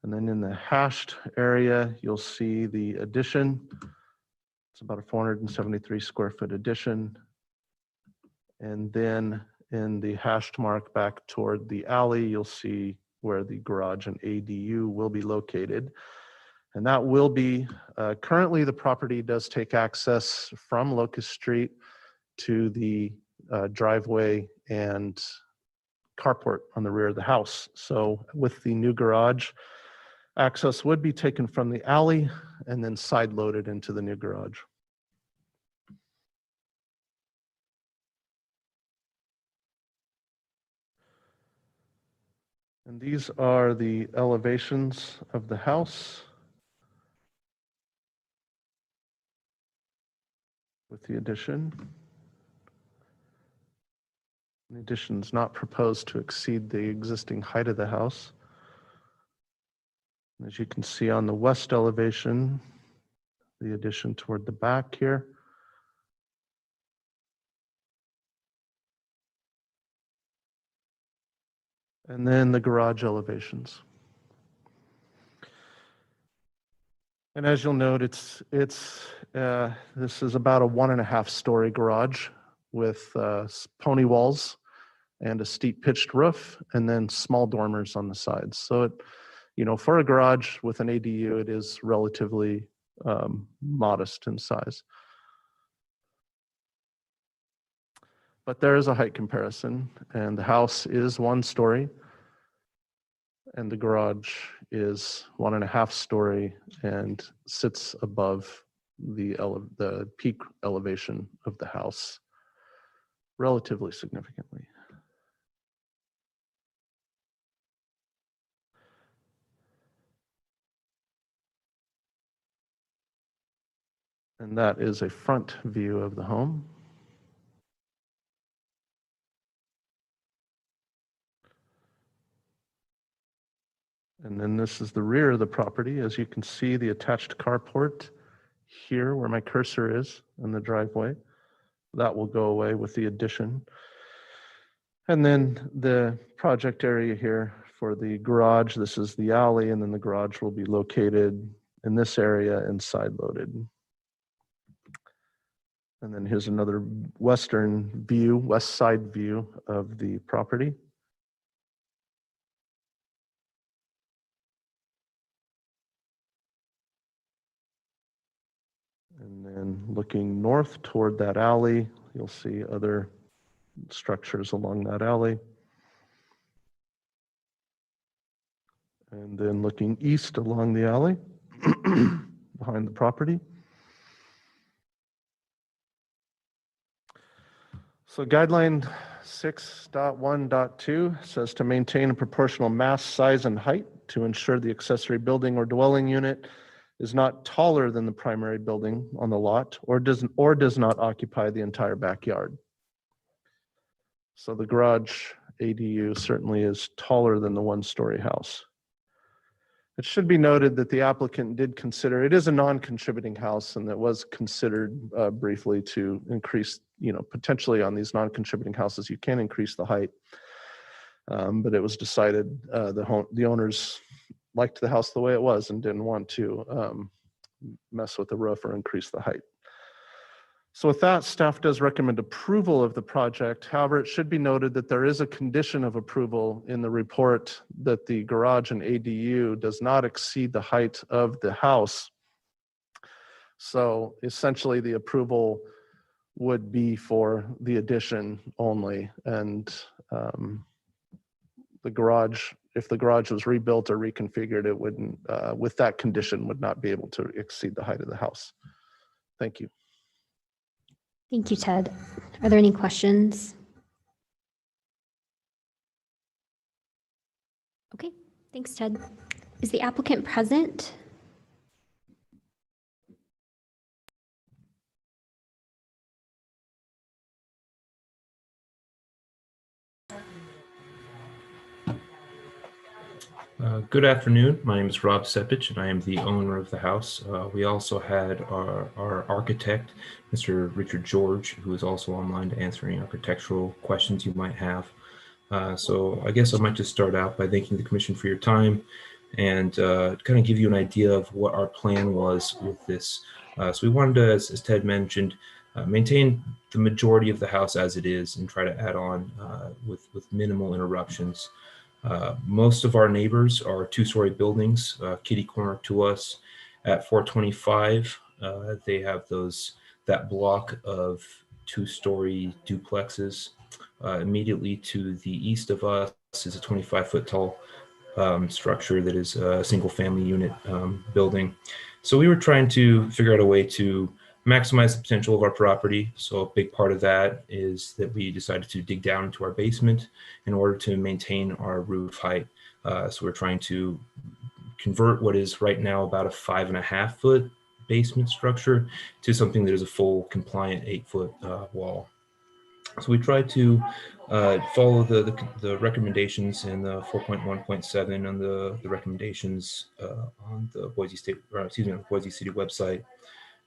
And then in the hashed area, you'll see the addition. It's about a 473 square foot addition. And then in the hashed mark back toward the alley, you'll see where the garage and ADU will be located. And that will be, currently the property does take access from Locust Street to the driveway and carport on the rear of the house. So with the new garage, access would be taken from the alley and then side loaded into the new garage. And these are the elevations of the house with the addition. The addition is not proposed to exceed the existing height of the house. As you can see on the west elevation, the addition toward the back here. And then the garage elevations. And as you'll note, this is about a 1.5 story garage with pony walls and a steep pitched roof, and then small dormers on the sides. So it, for a garage with an ADU, it is relatively modest in size. But there is a height comparison, and the house is 1 story, and the garage is 1.5 story and sits above the peak elevation of the house relatively significantly. And that is a front view of the home. And then this is the rear of the property. As you can see, the attached carport here where my cursor is in the driveway, that will go away with the addition. And then the project area here for the garage, this is the alley, and then the garage will be located in this area and side loaded. And then here's another west side view of the property. And then looking north toward that alley, you'll see other structures along that alley. And then looking east along the alley, behind the property. So guideline 6.1.2 says to maintain a proportional mass, size, and height to ensure the accessory building or dwelling unit is not taller than the primary building on the lot or does not occupy the entire backyard. So the garage ADU certainly is taller than the one-story house. It should be noted that the applicant did consider, it is a non-contributing house, and that was considered briefly to increase, potentially on these non-contributing houses, you can increase the height. But it was decided the owners liked the house the way it was and didn't want to mess with the roof or increase the height. So with that, staff does recommend approval of the project. However, it should be noted that there is a condition of approval in the report that the garage and ADU does not exceed the height of the house. So essentially the approval would be for the addition only, and the garage, if the garage was rebuilt or reconfigured, it wouldn't, with that condition, would not be able to exceed the height of the house. Thank you. Thank you, Ted. Are there any questions? Okay, thanks, Ted. Is the applicant present? Good afternoon. My name is Rob Sepich, and I am the owner of the house. We also had our architect, Mr. Richard George, who is also online to answer any architectural questions you might have. So I guess I might just start out by thanking the commission for your time and kind of give you an idea of what our plan was with this. So we wanted to, as Ted mentioned, maintain the majority of the house as it is and try to add on with minimal interruptions. Most of our neighbors are two-story buildings, kitty corner to us at 425. They have that block of two-story duplexes. Immediately to the east of us is a 25-foot tall structure that is a single-family unit building. So we were trying to figure out a way to maximize the potential of our property. So a big part of that is that we decided to dig down into our basement in order to maintain our roof height. So we're trying to convert what is right now about a 5.5-foot basement structure to something that is a full compliant 8-foot wall. So we tried to follow the recommendations in the 4.1.7 on the recommendations on the Boise City website.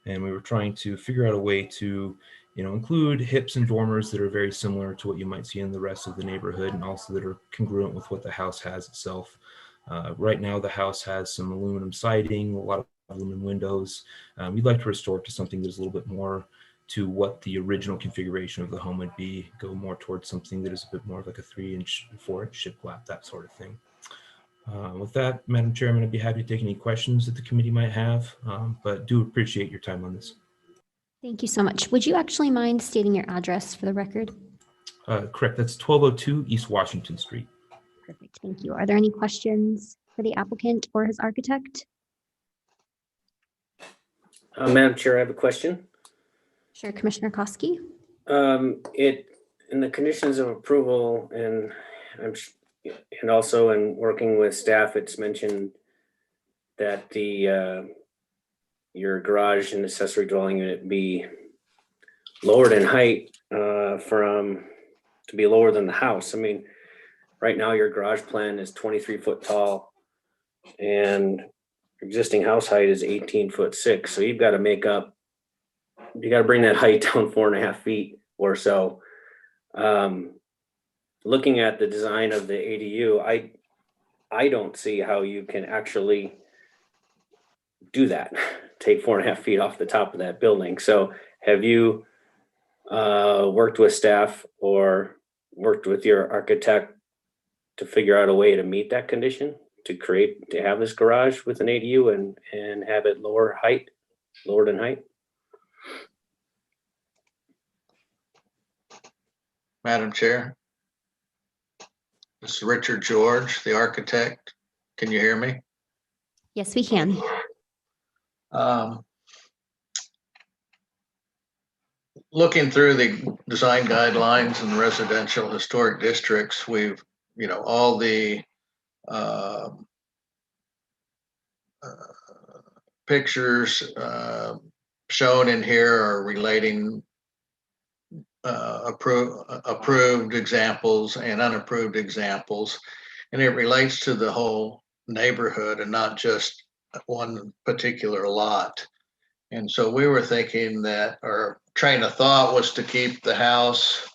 And we were trying to figure out a way to, include hips and dormers that are very similar to what you might see in the rest of the neighborhood, and also that are congruent with what the house has itself. Right now, the house has some aluminum siding, a lot of aluminum windows. We'd like to restore it to something that's a little bit more to what the original configuration of the home would be, go more towards something that is a bit more like a 3-inch, 4-inch shiplap, that sort of thing. With that, Madam Chairman, I'd be happy to take any questions that the committee might have, but do appreciate your time on this. Thank you so much. Would you actually mind stating your address for the record? Correct. That's 1202 East Washington Street. Perfect. Thank you. Are there any questions for the applicant or his architect? Madam Chair, I have a question. Sure, Commissioner Koski. In the conditions of approval, and also in working with staff, it's mentioned that your garage and accessory dwelling unit be lowered in height to be lower than the house. I mean, right now your garage plan is 23 foot tall and existing house height is 18'6". So you've got to bring that height down 4.5 feet or so. Looking at the design of the ADU, I don't see how you can actually do that, take 4.5 feet off the top of that building. So have you worked with staff or worked with your architect to figure out a way to meet that condition, to have this garage with an ADU and have it lowered in height? Madam Chair, this is Richard George, the architect. Can you hear me? Yes, we can. looking through the design guidelines and residential historic districts, we've, all the pictures shown in here are relating approved examples and unapproved examples, and it relates to the whole neighborhood and not just one particular lot. And so we were thinking that our train of thought was to keep the house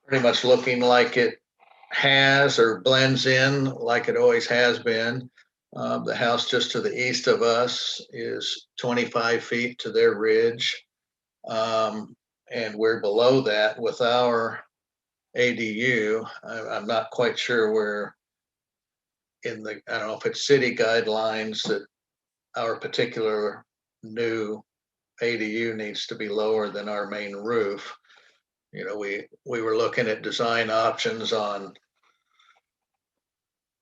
pretty much looking like it has or blends in like it always has been. The house just to the east of us is 25 feet to their ridge. And we're below that with our ADU. I'm not quite sure where I don't know if it's city guidelines that our particular new ADU needs to be lower than our main roof. We were looking at design options on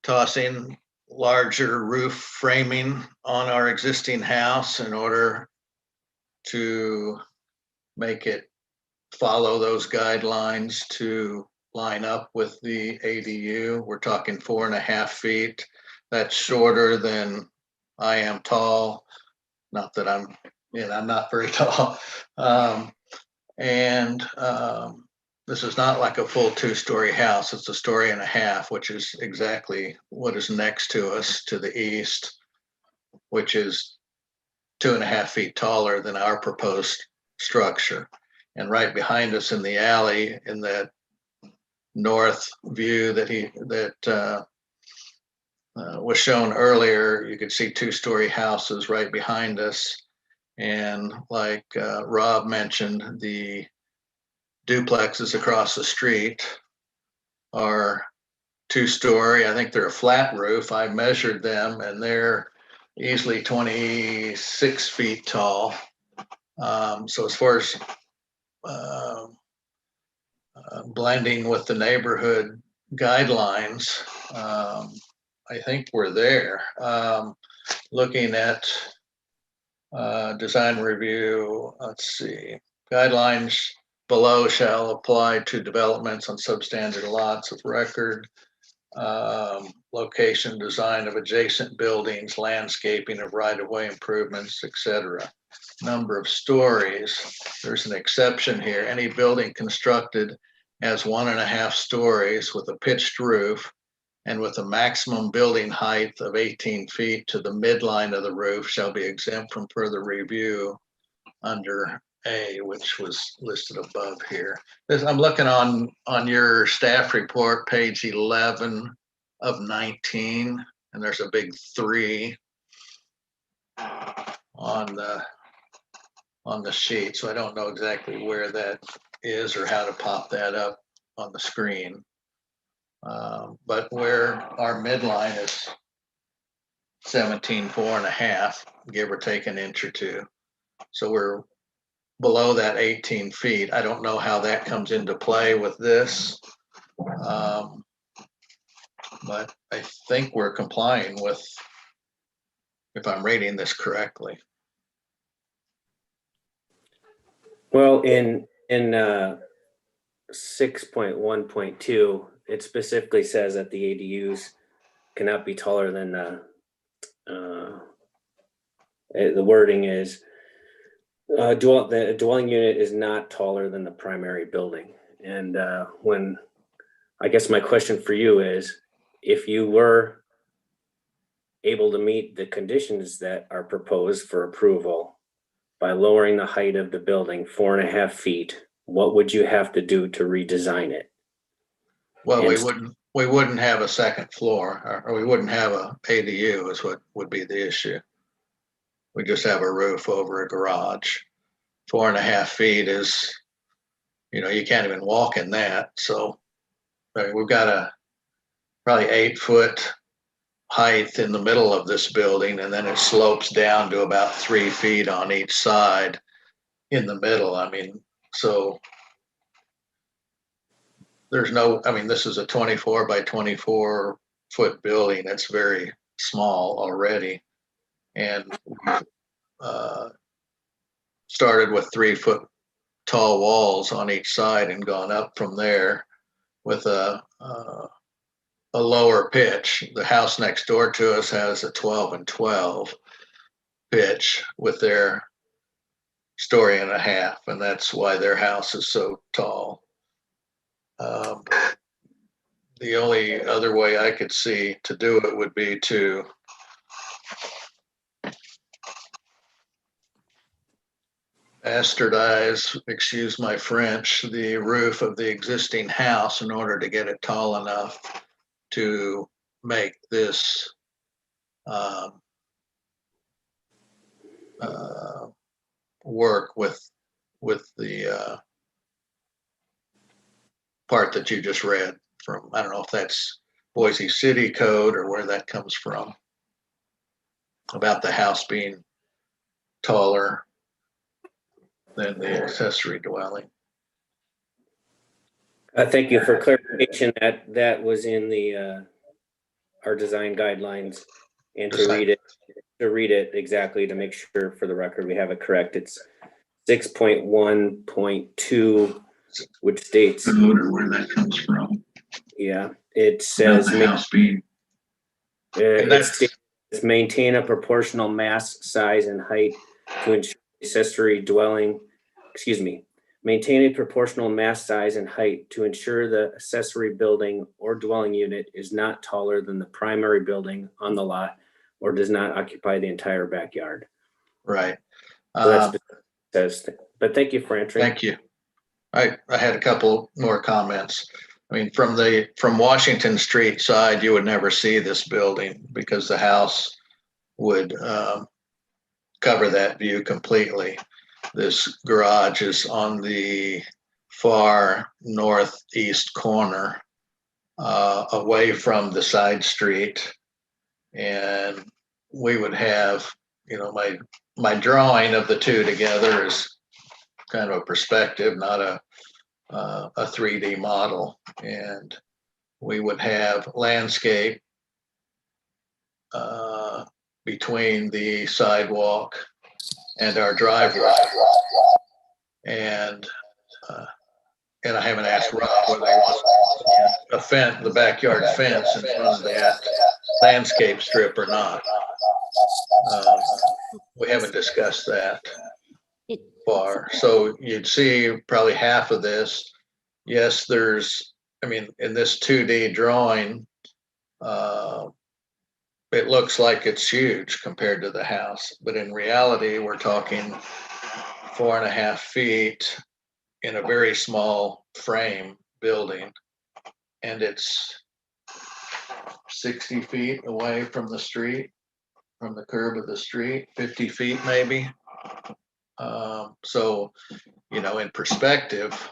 tossing larger roof framing on our existing house in order to make it follow those guidelines to line up with the ADU. We're talking 4.5 feet. That's shorter than I am tall. Not that I'm not very tall. This is not like a full 2-story house. It's 1.5 stories, which is exactly what is next to us to the east, which is 2.5 feet taller than our proposed structure. And right behind us in the alley, in that north view that was shown earlier, you could see 2-story houses right behind us. And like Rob mentioned, the duplexes across the street are 2-story. I think they're a flat roof. I measured them and they're easily 26 feet tall. So as far as blending with the neighborhood guidelines, I think we're there. Looking at design review, let's see, guidelines below shall apply to developments on substandard lots of record, location, design of adjacent buildings, landscaping of right-of-way improvements, etc. Number of stories, there's an exception here. Any building constructed as 1.5 stories with a pitched roof and with a maximum building height of 18 feet to the midline of the roof shall be exempt from further review under A, which was listed above here. I'm looking on your staff report, page 11 of 19, and there's a big 3 on the sheet. So I don't know exactly where that is or how to pop that up on the screen. But where our midline is 17.4.5, give or take an inch or 2. So we're below that 18 feet. I don't know how that comes into play with this. But I think we're complying with, if I'm reading this correctly. Well, in 6.1.2, it specifically says that the ADUs cannot be taller than the wording is the dwelling unit is not taller than the primary building. And when I guess my question for you is, if you were able to meet the conditions that are proposed for approval by lowering the height of the building 4.5 feet, what would you have to do to redesign it? Well, we wouldn't have a second floor, or we wouldn't have a ADU is what would be the issue. We just have a roof over a garage. 4.5 feet is, you can't even walk in that. So we've got a probably 8-foot height in the middle of this building, and then it slopes down to about 3 feet on each side in the middle. So there's this is a 24 by 24 foot building. It's very small already. And started with 3-foot tall walls on each side and gone up from there with a lower pitch. The house next door to us has a 12 and 12 pitch with their story and a half, and that's why their house is so tall. The only other way I could see to do it would be to bastardize, excuse my French, the roof of the existing house in order to get it tall enough to make this work with the part that you just read from. I don't know if that's Boise City code or where that comes from, about the house being taller than the accessory dwelling. Thank you for clarification. That was in the our design guidelines, and to read it exactly to make sure for the record we have it correct. It's 6.1.2, which states Where that comes from. Yeah, it says it's maintain a proportional mass, size, and height to ensure accessory dwelling. Maintain a proportional mass, size, and height to ensure the accessory building or dwelling unit is not taller than the primary building on the lot or does not occupy the entire backyard. Right. So that's what it says. But thank you for answering. Thank you. I had a couple more comments. I mean, from Washington Street side, you would never see this building because the house would cover that view completely. This garage is on the far northeast corner, away from the side street, and we would have, my drawing of the two together is kind of a perspective, not a 3D model, and we would have landscape between the sidewalk and our driveway, and I haven't asked Rob whether he wants a fence, the backyard fence in front of that landscape strip or not. We haven't discussed that far. So you'd see probably half of this. Yes, in this 2D drawing, it looks like it's huge compared to the house, but in reality, we're talking 4.5 feet in a very small frame building, and it's 60 feet away from the street, from the curb of the street, 50 feet maybe. So, in perspective,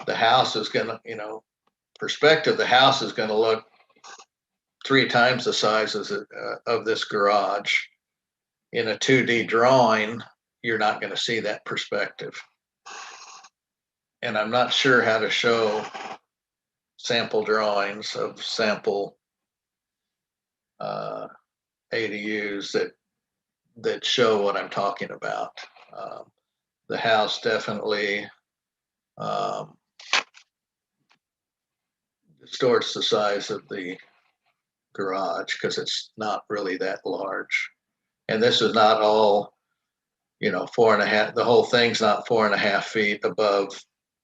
the house is gonna, the house is gonna look 3 times the size of this garage. In a 2D drawing, you're not gonna see that perspective. And I'm not sure how to show sample drawings of sample ADUs that show what I'm talking about. The house definitely distorts the size of the garage because it's not really that large. And this is not all, 4.5, the whole thing's not 4.5 feet above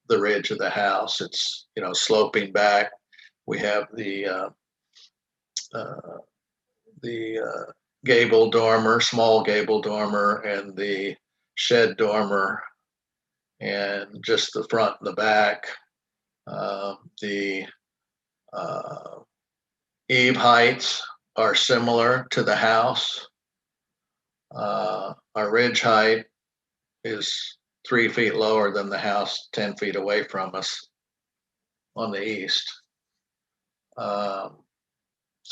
the ridge of the house. It's, sloping back. We have the gable dormer, small gable dormer, and the shed dormer, and just the front and the back. The eave heights are similar to the house. Our ridge height is 3 feet lower than the house, 10 feet away from us on the east. So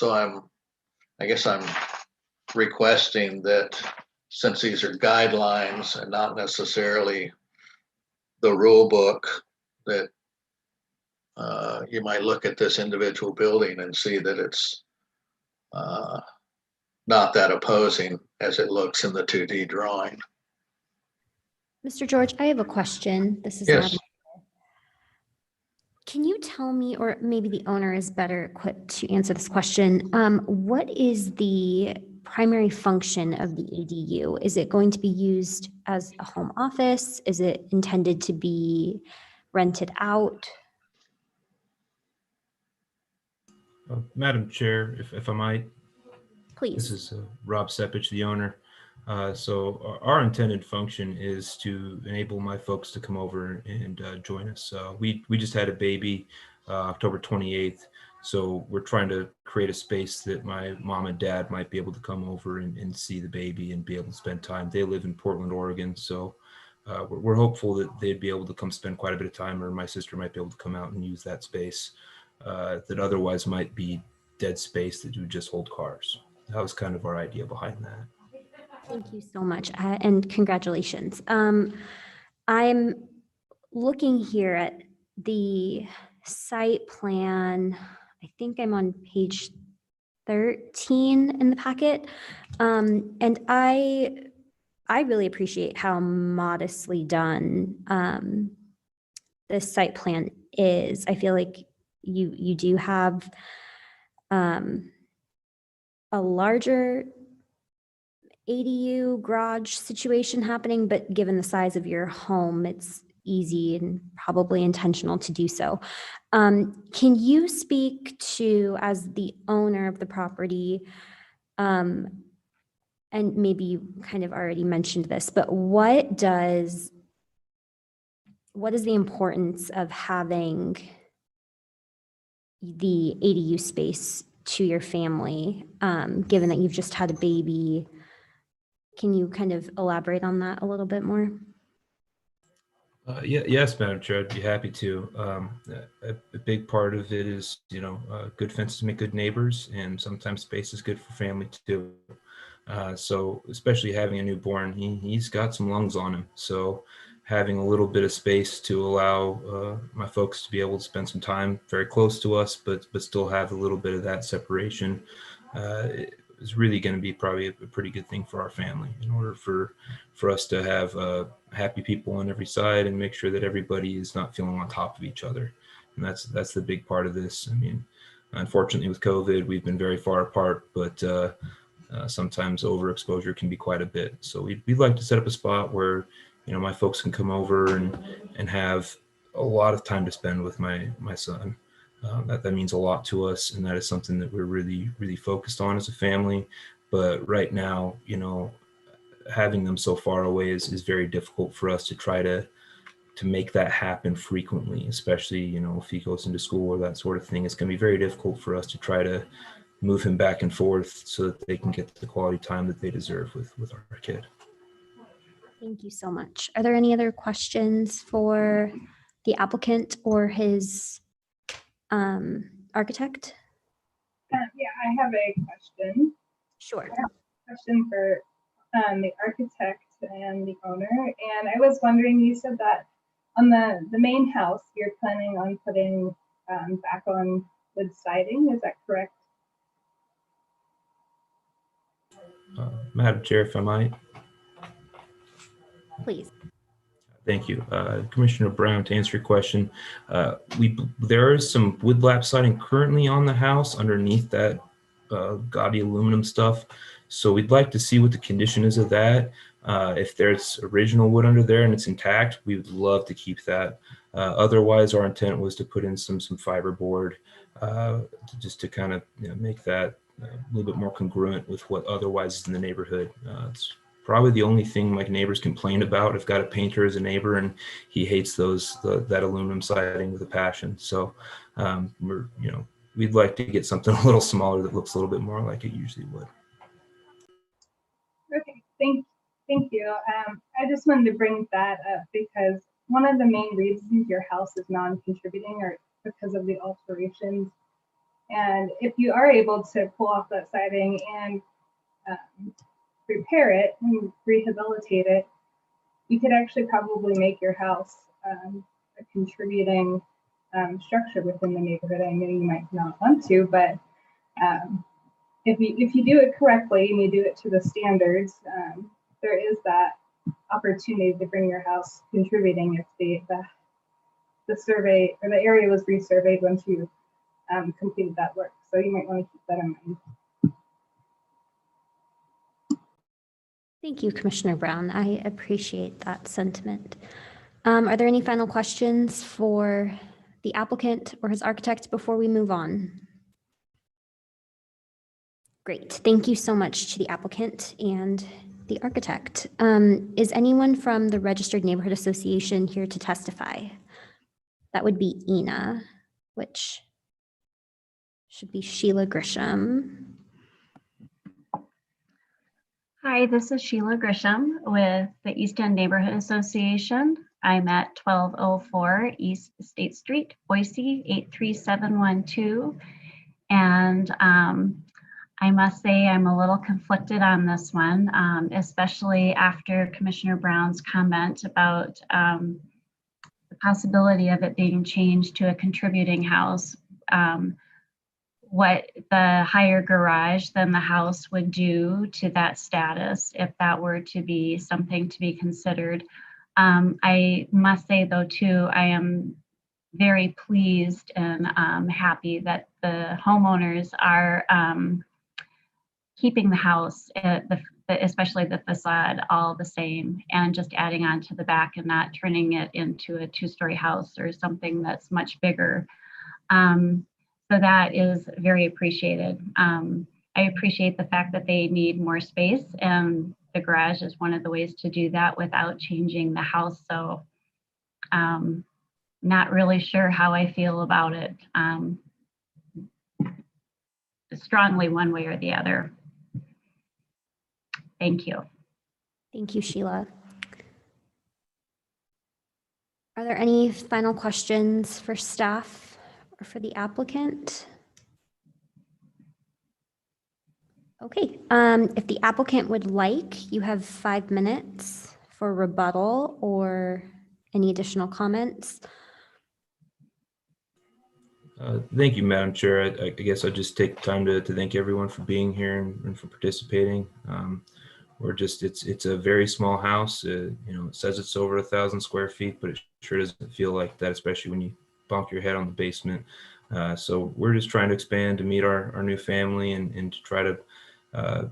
I guess I'm requesting that, since these are guidelines and not necessarily the rule book, that you might look at this individual building and see that it's not that opposing as it looks in the 2D drawing. Mr. George, I have a question. This is Yes. Madam. Can you tell me, or maybe the owner is better equipped to answer this question, what is the primary function of the ADU? Is it going to be used as a home office? Is it intended to be rented out? Madam Chair, if I might, Please. this is Rob Sepich, the owner. So our intended function is to enable my folks to come over and join us. We just had a baby October 28th. So we're trying to create a space that my mom and dad might be able to come over and see the baby and be able to spend time. They live in Portland, Oregon. So we're hopeful that they'd be able to come spend quite a bit of time, or my sister might be able to come out and use that space that otherwise might be dead space that would just hold cars. That was kind of our idea behind that. Thank you so much, and congratulations. I'm looking here at the site plan. I think I'm on page 13 in the packet. And I really appreciate how modestly done this site plan is. I feel like you do have a larger ADU garage situation happening, but given the size of your home, it's easy and probably intentional to do so. Can you speak to, as the owner of the property, and maybe you kind of already mentioned this, but what is the importance of having the ADU space to your family, given that you've just had a baby? Can you kind of elaborate on that a little bit more? Yes, Madam Chair, I'd be happy to. A big part of it is, good fences make good neighbors, and sometimes space is good for family too. So especially having a newborn, he's got some lungs on him. So having a little bit of space to allow my folks to be able to spend some time very close to us, but still have a little bit of that separation is really going to be probably a pretty good thing for our family, in order for us to have happy people on every side and make sure that everybody is not feeling on top of each other. And that's the big part of this. I mean, unfortunately with COVID, we've been very far apart, but sometimes overexposure can be quite a bit. So we'd like to set up a spot where, my folks can come over and have a lot of time to spend with my son. That means a lot to us, and that is something that we're really, really focused on as a family. But right now, having them so far away is very difficult for us to try to make that happen frequently, especially, if he goes into school or that sort of thing. It's going to be very difficult for us to try to move him back and forth so that they can get the quality time that they deserve with our kid. Thank you so much. Are there any other questions for the applicant or his architect? Yeah, I have a question. Sure. I have a question for the architect and the owner. And I was wondering, you said that on the main house, you're planning on putting back on wood siding. Is that correct? Madam Chair, if I might. Please. Thank you. Commissioner Brown, to answer your question, there is some wood lap siding currently on the house underneath that gaudy aluminum stuff. So we'd like to see what the condition is of that. If there's original wood under there and it's intact, we would love to keep that. Otherwise, our intent was to put in some fiberboard just to kind of make that a little bit more congruent with what otherwise is in the neighborhood. It's probably the only thing my neighbors complain about. I've got a painter as a neighbor, and he hates that aluminum siding with a passion. So we'd like to get something a little smaller that looks a little bit more like it usually would. Okay, thank you. I just wanted to bring that up because one of the main reasons your house is non-contributing are because of the alterations. And if you are able to pull off that siding and repair it and rehabilitate it, you could actually probably make your house a contributing structure within the neighborhood. I know you might not want to, but if you do it correctly and you do it to the standards, there is that opportunity to bring your house contributing if the survey or the area was resurveyed once you completed that work. So you might want to keep that in mind. Thank you, Commissioner Brown. I appreciate that sentiment. Are there any final questions for the applicant or his architect before we move on? Great. Thank you so much to the applicant and the architect. Is anyone from the Registered Neighborhood Association here to testify? That would be Ina, which should be Sheila Grisham. Hi, this is Sheila Grisham with the East End Neighborhood Association. I'm at 1204 East State Street, Boise, 83712. And I must say I'm a little conflicted on this one, especially after Commissioner Brown's comment about the possibility of it being changed to a contributing house. What the higher garage than the house would do to that status if that were to be something to be considered. I must say though too, I am very pleased and happy that the homeowners are keeping the house, especially the facade, all the same, and just adding on to the back and not turning it into a two-story house or something that's much bigger. So that is very appreciated. I appreciate the fact that they need more space, and the garage is one of the ways to do that without changing the house. So not really sure how I feel about it. Strongly one way or the other. Thank you. Thank you, Sheila. Are there any final questions for staff or for the applicant? Okay, if the applicant would like, you have 5 minutes for rebuttal or any additional comments. Thank you, Madam Chair. I guess I'll just take time to thank everyone for being here and for participating. It's a very small house. You know, it says it's over 1,000 square feet, but it sure doesn't feel like that, especially when you bump your head on the basement. So we're just trying to expand to meet our new family and to try to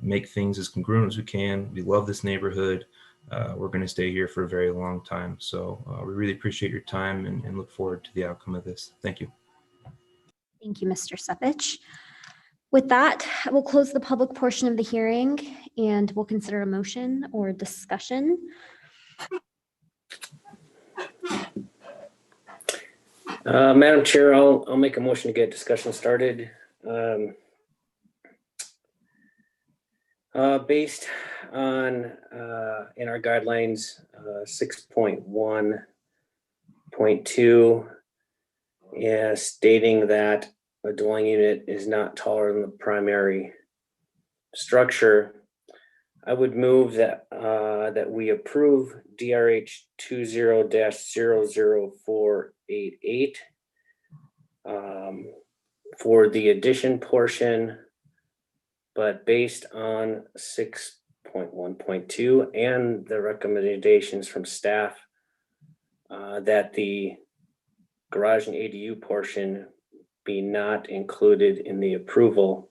make things as congruent as we can. We love this neighborhood. We're going to stay here for a very long time. So we really appreciate your time and look forward to the outcome of this. Thank you. Thank you, Mr. Sepich. With that, we'll close the public portion of the hearing and we'll consider a motion or discussion. Madam Chair, I'll make a motion to get discussion started. Based on in our guidelines 6.1.2, stating that a dwelling unit is not taller than the primary structure, I would move that that we approve DRH 20-00488 for the addition portion, but based on 6.1.2 and the recommendations from staff that the garage and ADU portion be not included in the approval.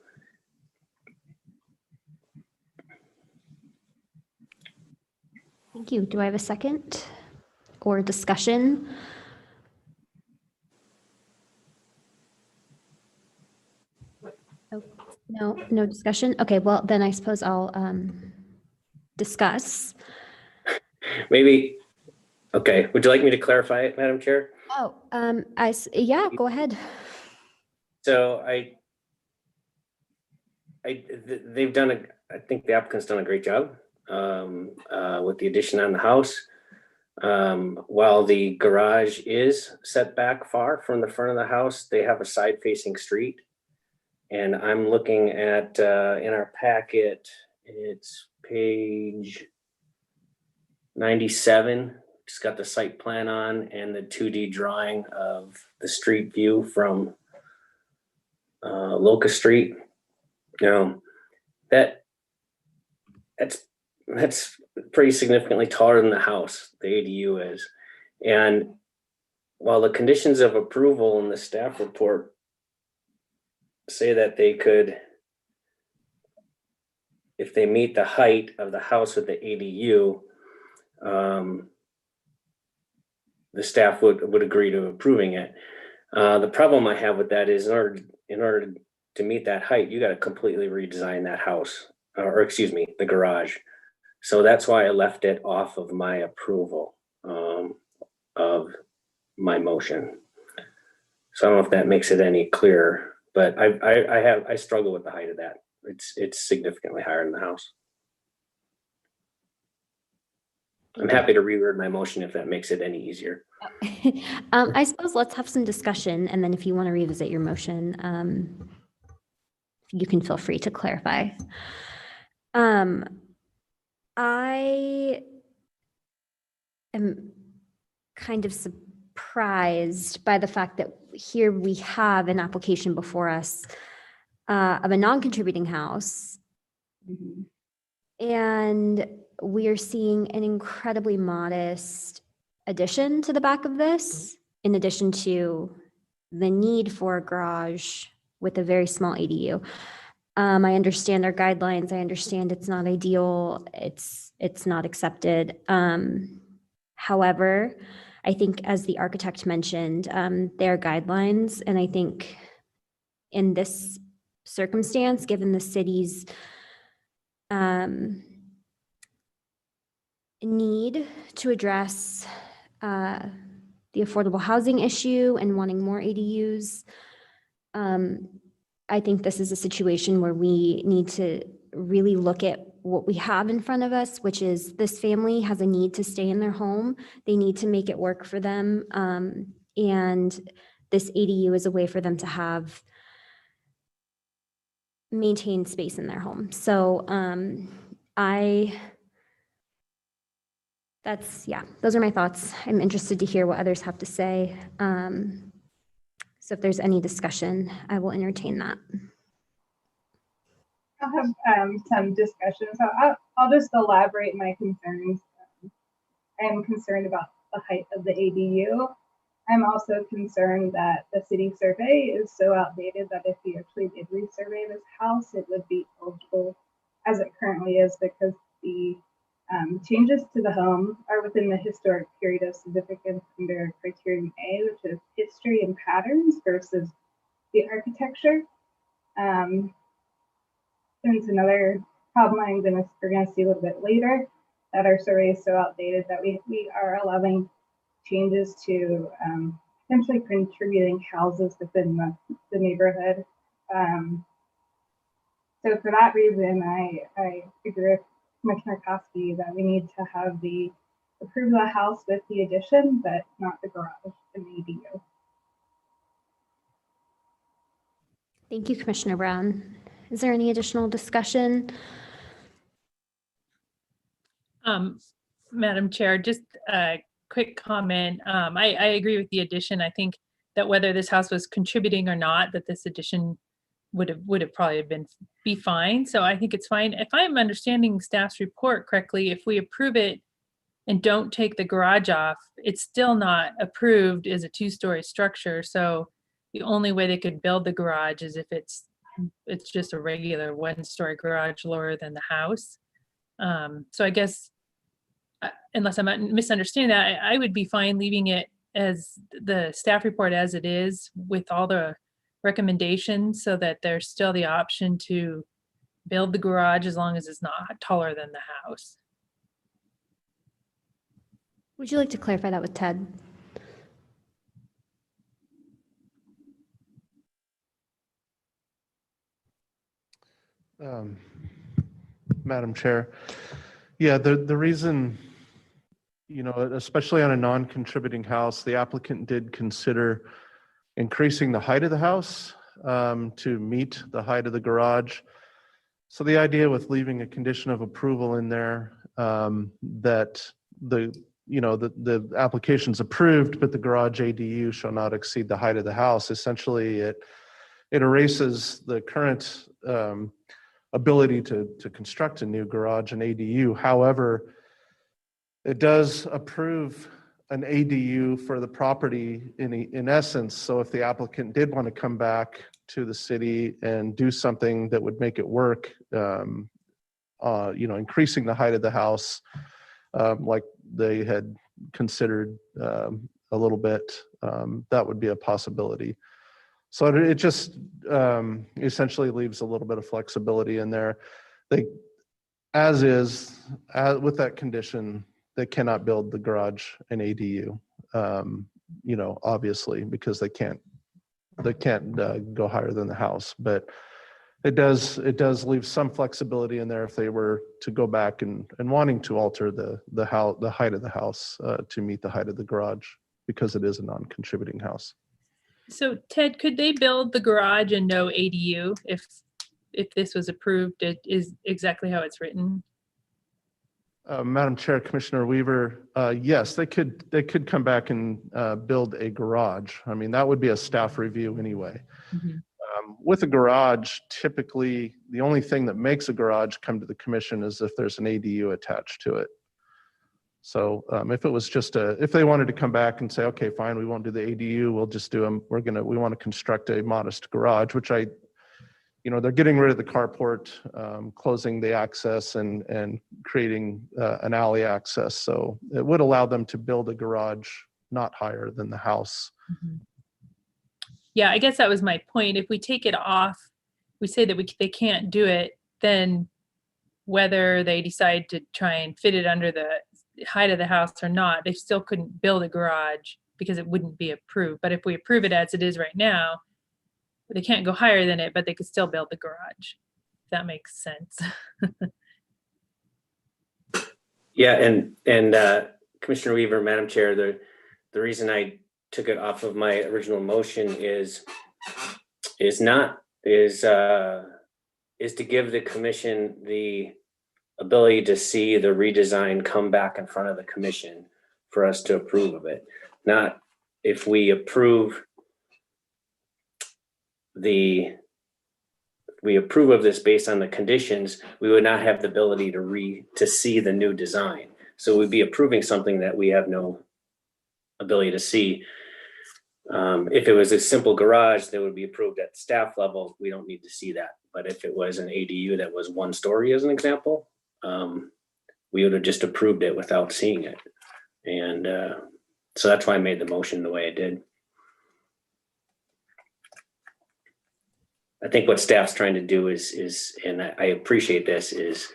Thank you. Do I have a second or discussion? Oh, no discussion. Okay, well then I suppose I'll discuss. Maybe, okay, would you like me to clarify it, Madam Chair? Oh, yeah, go ahead. So they've done I think the applicant's done a great job with the addition on the house. While the garage is set back far from the front of the house, they have a side facing street. And I'm looking at in our packet, it's page 97. Just got the site plan on and the 2D drawing of the street view from Locust Street. Now, that's that's pretty significantly taller than the house, the ADU is. And while the conditions of approval in the staff report say that they could, if they meet the height of the house with the ADU, the staff would agree to approving it. The problem I have with that is in order to meet that height, you got to completely redesign that house, or excuse me, the garage. So that's why I left it off of my approval of my motion. So I don't know if that makes it any clearer, but I struggle with the height of that. It's significantly higher than the house. I'm happy to reword my motion if that makes it any easier. I suppose let's have some discussion, and then if you want to revisit your motion, you can feel free to clarify. I am kind of surprised by the fact that here we have an application before us of a non-contributing house. And we are seeing an incredibly modest addition to the back of this, in addition to the need for a garage with a very small ADU. I understand our guidelines. I understand it's not ideal. It's not accepted. However, I think as the architect mentioned, there are guidelines. And I think in this circumstance, given the city's need to address the affordable housing issue and wanting more ADUs, I think this is a situation where we need to really look at what we have in front of us, which is this family has a need to stay in their home. They need to make it work for them. And this ADU is a way for them to have maintained space in their home. So those are my thoughts. I'm interested to hear what others have to say. So if there's any discussion, I will entertain that. I'll have some discussion. So I'll just elaborate my concerns. I am concerned about the height of the ADU. I'm also concerned that the city survey is so outdated that if we actually did resurvey this house, it would be eligible as it currently is, because the changes to the home are within the historic period of significance under criterion A, which is history and patterns versus the architecture. There's another problem we're going to see a little bit later, that our survey is so outdated that we are allowing changes to potentially contributing houses within the neighborhood. So for that reason, I agree with Commissioner Koski that we need to have the approve the house with the addition, but not the garage and the ADU. Thank you, Commissioner Brown. Is there any additional discussion? Madam Chair, just a quick comment. I agree with the addition. I think that whether this house was contributing or not, that this addition would have probably be fine. So I think it's fine. If I'm understanding staff's report correctly, if we approve it and don't take the garage off, it's still not approved as a two-story structure. So the only way they could build the garage is if it's just a regular one-story garage lower than the house. So I guess, unless I'm misunderstanding that, I would be fine leaving it as the staff report as it is with all the recommendations, so that there's still the option to build the garage as long as it's not taller than the house. Would you like to clarify that with Ted? Madam Chair, yeah, the reason, especially on a non-contributing house, the applicant did consider increasing the height of the house to meet the height of the garage. So the idea with leaving a condition of approval in there that the application's approved, but the garage ADU shall not exceed the height of the house. Essentially, it erases the current ability to construct a new garage and ADU. However, it does approve an ADU for the property in essence. So if the applicant did want to come back to the city and do something that would make it work, increasing the height of the house, like they had considered a little bit, that would be a possibility. So it just essentially leaves a little bit of flexibility in there. They, with that condition, they cannot build the garage and ADU, obviously, because they can't go higher than the house. But it does leave some flexibility in there if they were to go back and wanting to alter the height of the house to meet the height of the garage, because it is a non-contributing house. So Ted, could they build the garage and no ADU if this was approved? It is exactly how it's written. Madam Chair, Commissioner Weaver, yes, they could come back and build a garage. I mean, that would be a staff review anyway. Mhm. With a garage, typically the only thing that makes a garage come to the commission is if there's an ADU attached to it. So if it was just if they wanted to come back and say, okay, fine, we won't do the ADU, we'll just do them. We want to construct a modest garage, which they're getting rid of the carport, closing the access and creating an alley access. So it would allow them to build a garage not higher than the house. Mhm. Yeah, I guess that was my point. If we take it off, we say that they can't do it, then whether they decide to try and fit it under the height of the house or not, they still couldn't build a garage because it wouldn't be approved. But if we approve it as it is right now, they can't go higher than it, but they could still build the garage. If that makes sense. Yeah, and Commissioner Weaver, Madam Chair, the reason I took it off of my original motion is to give the commission the ability to see the redesign come back in front of the commission for us to approve of it. Not if we approve of this based on the conditions, we would not have the ability to see the new design. So we'd be approving something that we have no ability to see. If it was a simple garage that would be approved at staff level, we don't need to see that. But if it was an ADU that was one story, as an example, we would have just approved it without seeing it. And so that's why I made the motion the way I did. I think what staff's trying to do is, and I appreciate this, is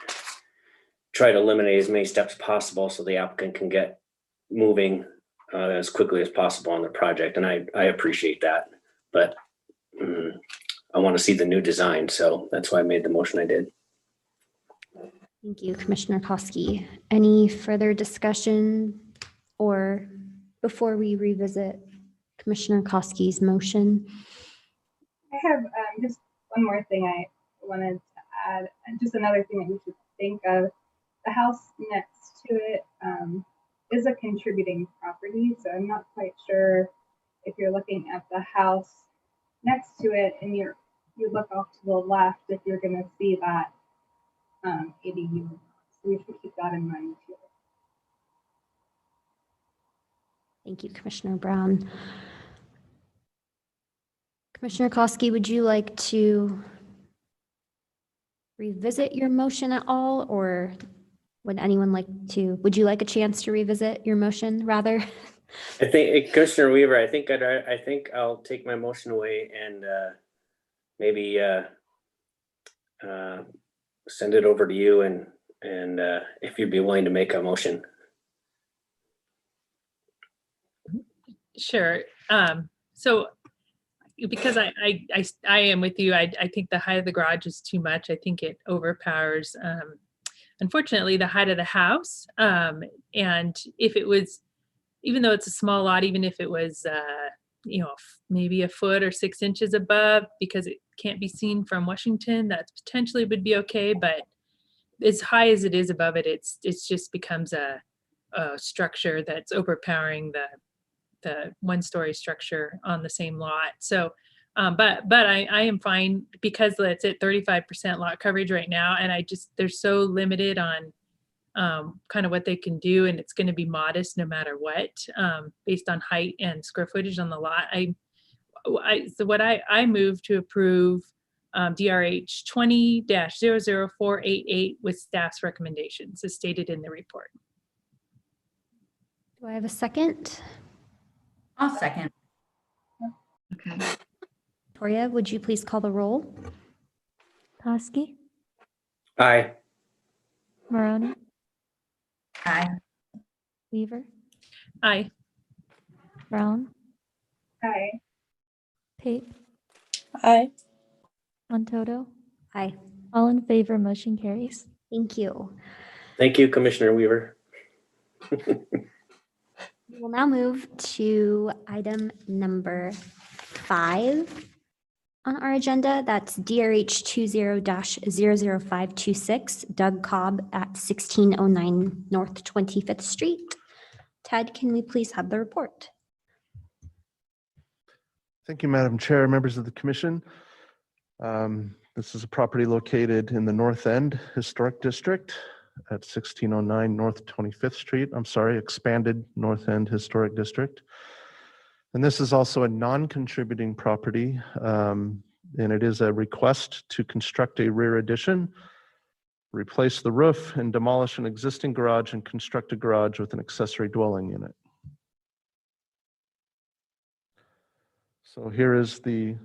try to eliminate as many steps possible so the applicant can get moving as quickly as possible on the project. And I appreciate that, but I want to see the new design. So that's why I made the motion I did. Thank you, Commissioner Koski. Any further discussion or before we revisit Commissioner Koski's motion? I have just one more thing I wanted to add, and just another thing that we should think of. The house next to it is a contributing property, so I'm not quite sure if you're looking at the house next to it and you look off to the left if you're going to see that ADU. So we should keep that in mind too. Thank you, Commissioner Brown. Commissioner Koski, would you like to revisit your motion at all, or would you like a chance to revisit your motion rather? I think, Commissioner Weaver, I think I'll take my motion away and maybe send it over to you and if you'd be willing to make a motion. Sure. So because I am with you, I think the height of the garage is too much. I think it overpowers, unfortunately, the height of the house. And if it was, even though it's a small lot, even if it was, maybe a foot or 6 inches above, because it can't be seen from Washington, that potentially would be okay. But as high as it is above it, it's just becomes a structure that's overpowering the one-story structure on the same lot. So But I am fine because it's at 35% lot coverage right now, and they're so limited on kind of what they can do, and it's going to be modest no matter what, based on height and square footage on the lot. I move to approve DRH 20-00488 with staff's recommendations as stated in the report. Do I have a second? I'll second. Okay. Victoria, would you please call the roll? Toski, Aye. Maroney, Aye. Weaver, Aye. Brown, Aye. Pape, Aye. Montoto. Aye. All in favor, motion carries. Thank you. Thank you, Commissioner Weaver. We will now move to item number 5 on our agenda. That's DRH 20-00526, Doug Cobb at 1609 North 25th Street. Ted, can we please have the report? Thank you, Madam Chair, members of the commission. This is a property located in the North End Historic District at 1609 North 25th Street. Expanded North End Historic District. And this is also a non-contributing property, and it is a request to construct a rear addition, replace the roof, and demolish an existing garage and construct a garage with an accessory dwelling unit. So here is the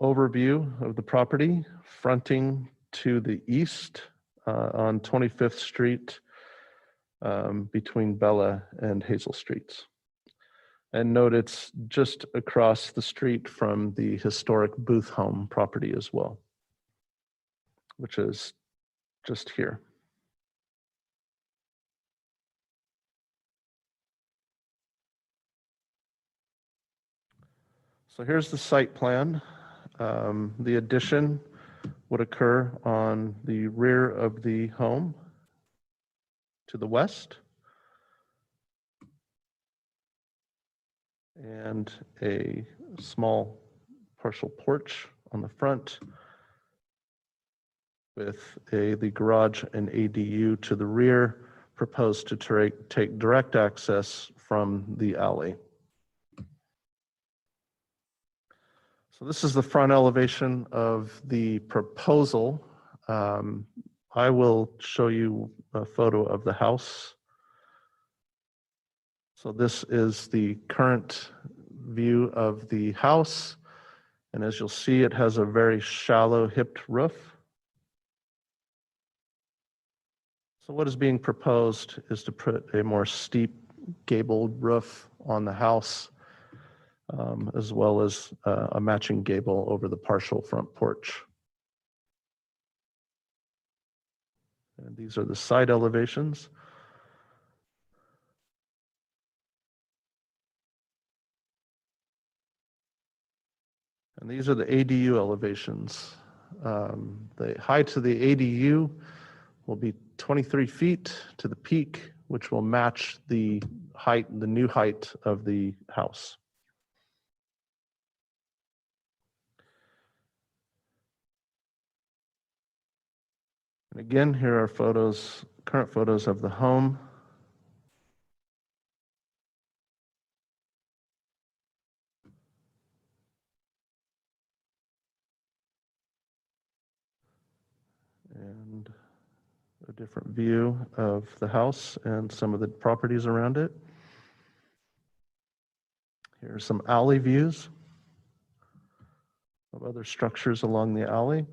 overview of the property, fronting to the east on 25th Street between Bella and Hazel Streets. And note it's just across the street from the historic Booth Home property as well, which is just here. So here's the site plan. The addition would occur on the rear of the home to the west, and a small partial porch on the front with the garage and ADU to the rear, proposed to take direct access from the alley. So this is the front elevation of the proposal. I will show you a photo of the house. So this is the current view of the house. And as you'll see, it has a very shallow hipped roof. So what is being proposed is to put a more steep gabled roof on the house, as well as a matching gable over the partial front porch. And these are the side elevations. And these are the ADU elevations. The height of the ADU will be 23 feet to the peak, which will match the height, the new height of the house. And again, here are photos, current photos of the home. And a different view of the house and some of the properties around it. Here are some alley views of other structures along the alley.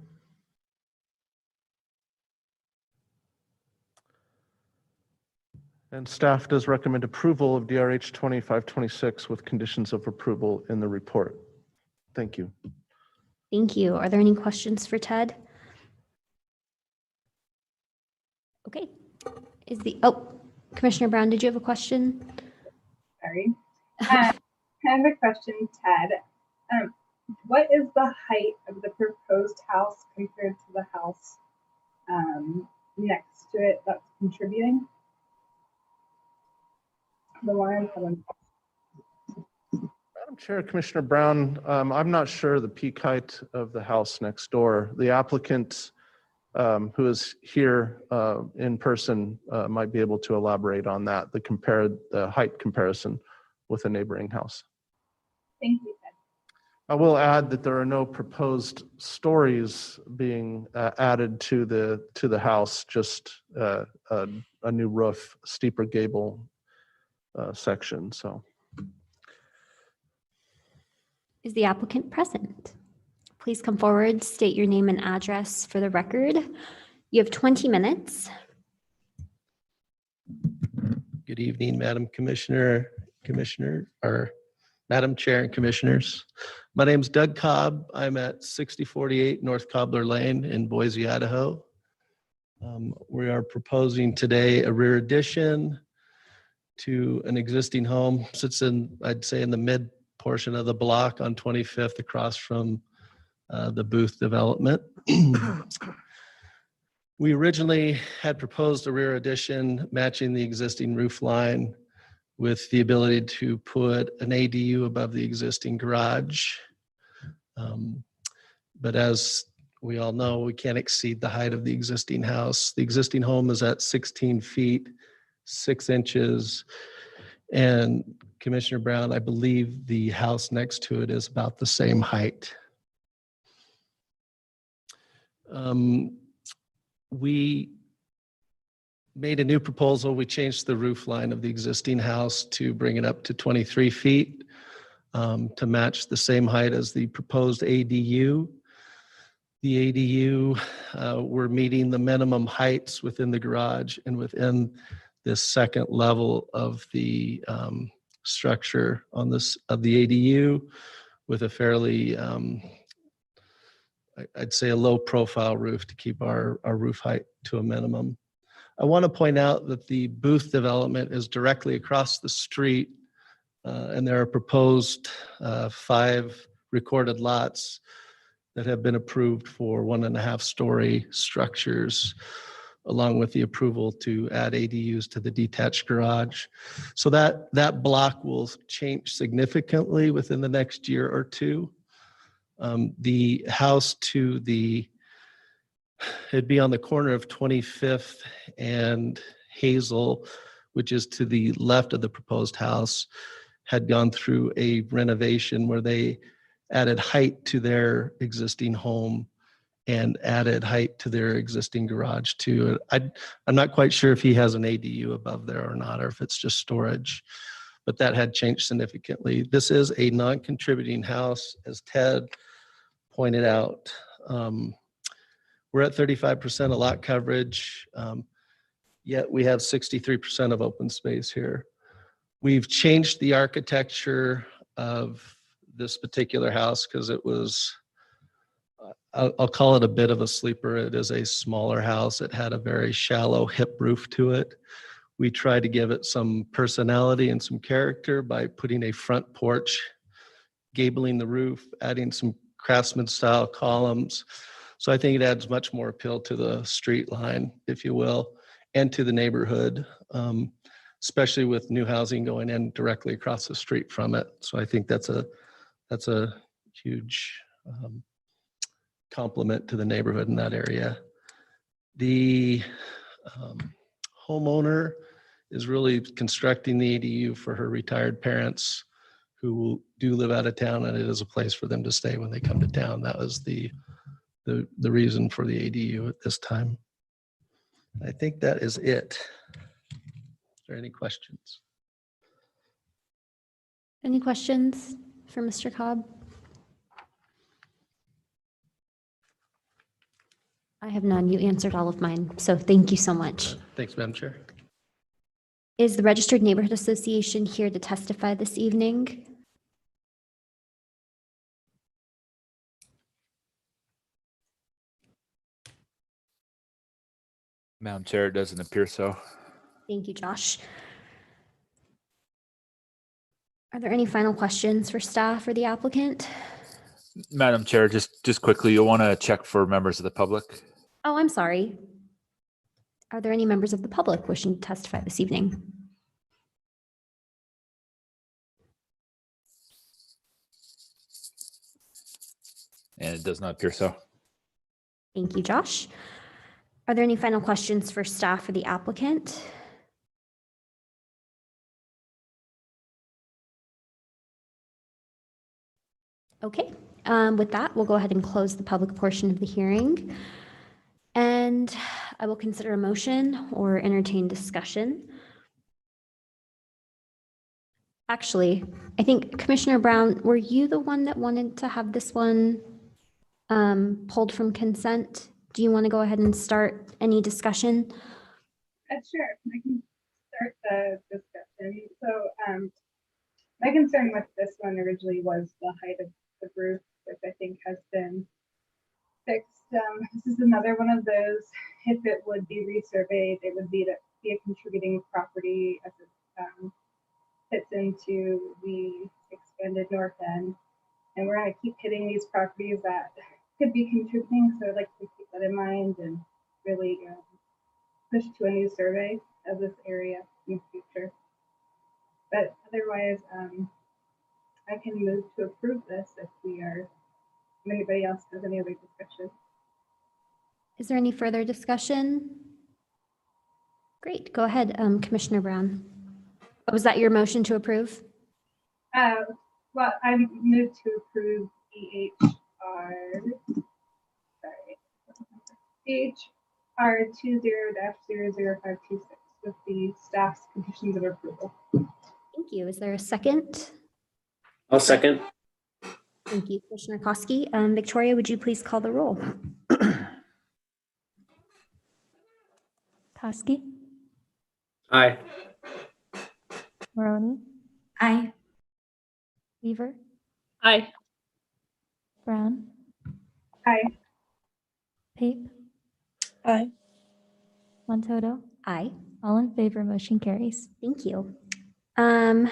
And staff does recommend approval of DRH 2526 with conditions of approval in the report. Thank you. Thank you. Are there any questions for Ted? Okay. Commissioner Brown, did you have a question? Sorry. I have a question, Ted. What is the height of the proposed house compared to the house next to it that's contributing? The one Madam Chair, Commissioner Brown, I'm not sure the peak height of the house next door. The applicant who is here in person might be able to elaborate on that, the height comparison with a neighboring house. Thank you, Ted. I will add that there are no proposed stories being added to the house, just a new roof, steeper gable section. So, Is the applicant present? Please come forward, state your name and address for the record. You have 20 minutes. Good evening, Madam Commissioner, or Madam Chair and Commissioners. My name is Doug Cobb. I'm at 6048 North Cobbler Lane in Boise, Idaho. We are proposing today a rear addition to an existing home. Sits in, I'd say, in the mid portion of the block on 25th across from the Booth development. We originally had proposed a rear addition matching the existing roof line with the ability to put an ADU above the existing garage. But as we all know, we can't exceed the height of the existing house. The existing home is at 16 feet, 6 inches. And Commissioner Brown, I believe the house next to it is about the same height. We made a new proposal. We changed the roof line of the existing house to bring it up to 23 feet to match the same height as the proposed ADU. The ADU, we're meeting the minimum heights within the garage and within this second level of the structure on this of the ADU with a fairly, I'd say a low profile roof to keep our roof height to a minimum. I want to point out that the Booth development is directly across the street and there are proposed 5 recorded lots that have been approved for 1.5-story structures, along with the approval to add ADUs to the detached garage. So that block will change significantly within the next year or two. The house to it'd be on the corner of 25th and Hazel, which is to the left of the proposed house, had gone through a renovation where they added height to their existing home and added height to their existing garage too. I'm not quite sure if he has an ADU above there or not, or if it's just storage, but that had changed significantly. This is a non-contributing house, as Ted pointed out. We're at 35% of lot coverage, yet we have 63% of open space here. We've changed the architecture of this particular house because it was, I'll call it a bit of a sleeper. It is a smaller house. It had a very shallow hip roof to it. We tried to give it some personality and some character by putting a front porch, gabling the roof, adding some craftsman style columns. So I think it adds much more appeal to the street line, if you will, and to the neighborhood, especially with new housing going in directly across the street from it. So I think that's a huge compliment to the neighborhood in that area. The homeowner is really constructing the ADU for her retired parents who do live out of town, and it is a place for them to stay when they come to town. That was the reason for the ADU at this time. I think that is it. Is there any questions? Any questions for Mr. Cobb? I have none. You answered all of mine, so thank you so much. Thanks, Madam Chair. Is the Registered Neighborhood Association here to testify this evening? Madam Chair, it doesn't appear so. Thank you, Josh. Are there any final questions for staff or the applicant? Madam Chair, just quickly, you'll want to check for members of the public. Oh, I'm sorry. Are there any members of the public wishing to testify this evening? and it does not appear so. Thank you, Josh. Are there any final questions for staff or the applicant? Okay, with that, we'll go ahead and close the public portion of the hearing. And I will consider a motion or entertain discussion. Actually, I think Commissioner Brown, were you the one that wanted to have this one pulled from consent? Do you want to go ahead and start any discussion? Sure, I can start the discussion. So my concern with this one originally was the height of the roof, which I think has been fixed. This is another one of those, if it would be resurveyed, it would be a contributing property as it fits into the expanded north end. And we're going to keep hitting these properties that could be contributing. So I'd like to keep that in mind and really push to a new survey of this area in the future. But otherwise, I can move to approve this if anybody else has any other discussion. Is there any further discussion? Great, go ahead, Commissioner Brown. Was that your motion to approve? Well, I moved to approve HR 20-000526 with the staff's conditions of approval. Thank you. Is there a second? I'll second. Thank you, Commissioner Koski. Victoria, would you please call the roll? Koski, Aye. Maroney, Aye. Weaver, Aye. Brown, Aye. Pape, Aye. Montoto. Aye. All in favor, motion carries. Thank you. The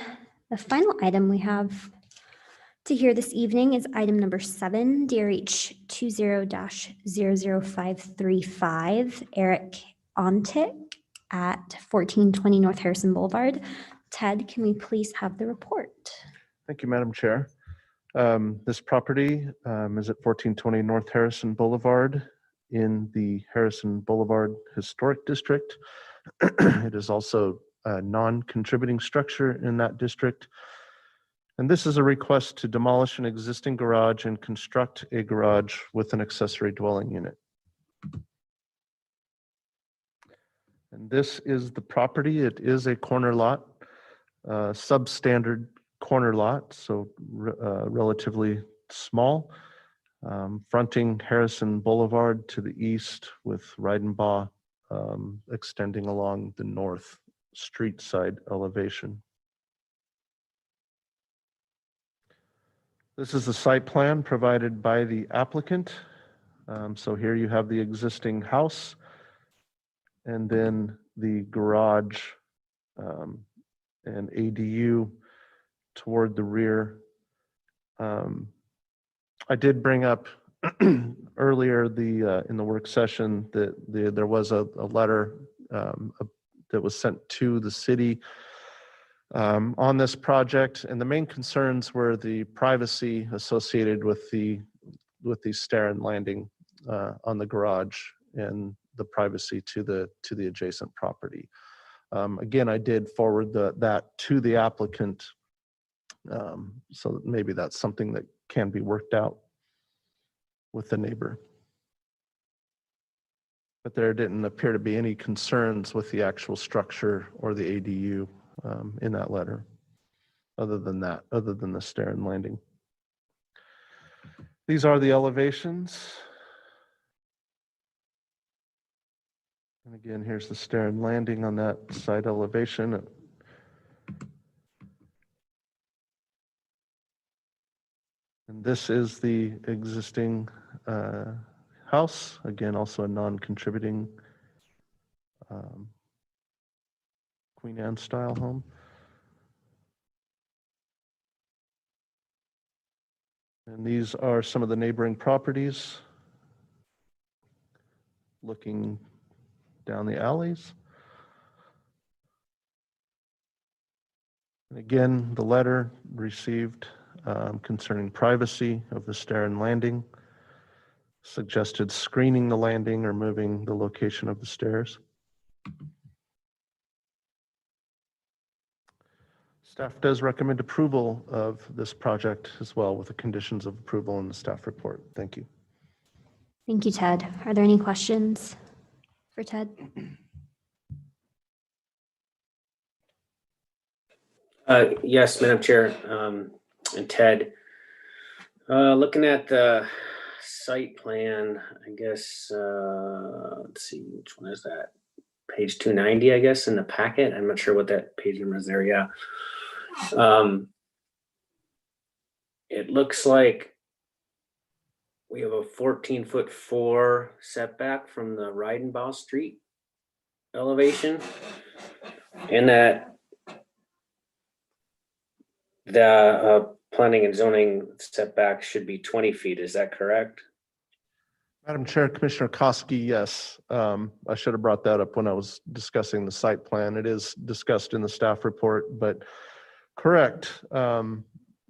final item we have to hear this evening is item number 7, DRH 20-00535, Eric Ontic at 1420 North Harrison Boulevard. Ted, can we please have the report? Thank you, Madam Chair. This property is at 1420 North Harrison Boulevard in the Harrison Boulevard Historic District. It is also a non-contributing structure in that district. And this is a request to demolish an existing garage and construct a garage with an accessory dwelling unit. And this is the property. It is a corner lot, substandard corner lot, so relatively small, fronting Harrison Boulevard to the east with Reidenbaugh extending along the north street side elevation. This is the site plan provided by the applicant. So here you have the existing house and then the garage and ADU toward the rear. I did bring up earlier in the work session that there was a letter that was sent to the city on this project, and the main concerns were the privacy associated with the stair and landing on the garage and the privacy to the adjacent property. Again, I did forward that to the applicant, so that maybe that's something that can be worked out with the neighbor. But there didn't appear to be any concerns with the actual structure or the ADU in that letter, other than the stair and landing. These are the elevations. And again, here's the stair and landing on that side elevation. And this is the existing house, again, also a non-contributing Queen Anne style home. And these are some of the neighboring properties looking down the alleys. And again, the letter received concerning privacy of the stair and landing suggested screening the landing or moving the location of the stairs. Staff does recommend approval of this project as well with the conditions of approval in the staff report. Thank you. Thank you, Ted. Are there any questions for Ted? Yes, Madam Chair, and Ted. Looking at the site plan, I guess, let's see, which one is that? Page 290, I guess, in the packet. I'm not sure what that page number is there. Yeah. It looks like we have a 14'4" setback from the Reidenbaugh Street elevation, and that the planning and zoning setback should be 20 feet. Is that correct? Madam Chair, Commissioner Koski, yes. I should have brought that up when I was discussing the site plan. It is discussed in the staff report, but correct.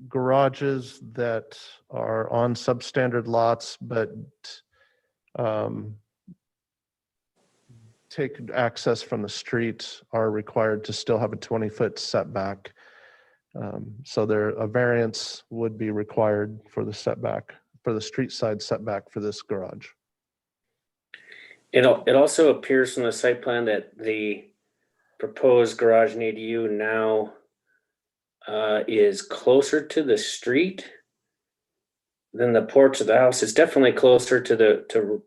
Garages that are on substandard lots, but take access from the street are required to still have a 20-foot setback. So a variance would be required for the setback, for the street side setback for this garage. It also appears from the site plan that the proposed garage and ADU now is closer to the street than the porch of the house. It's definitely closer to the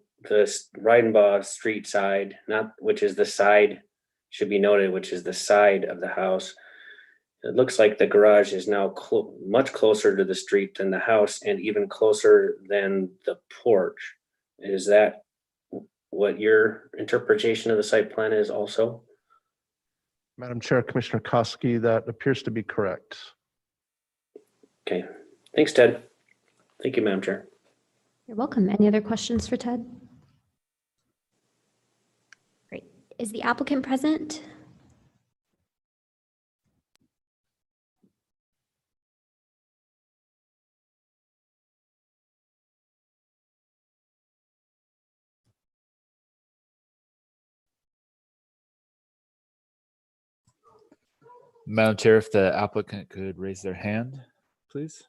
Reidenbaugh Street side, not which is the side, should be noted, which is the side of the house. It looks like the garage is now much closer to the street than the house, and even closer than the porch. Is that what your interpretation of the site plan is also? Madam Chair, Commissioner Koski, that appears to be correct. Okay, thanks, Ted. Thank you, Madam Chair. You're welcome. Any other questions for Ted? Great. Is the applicant present? Madam Chair, if the applicant could raise their hand, please.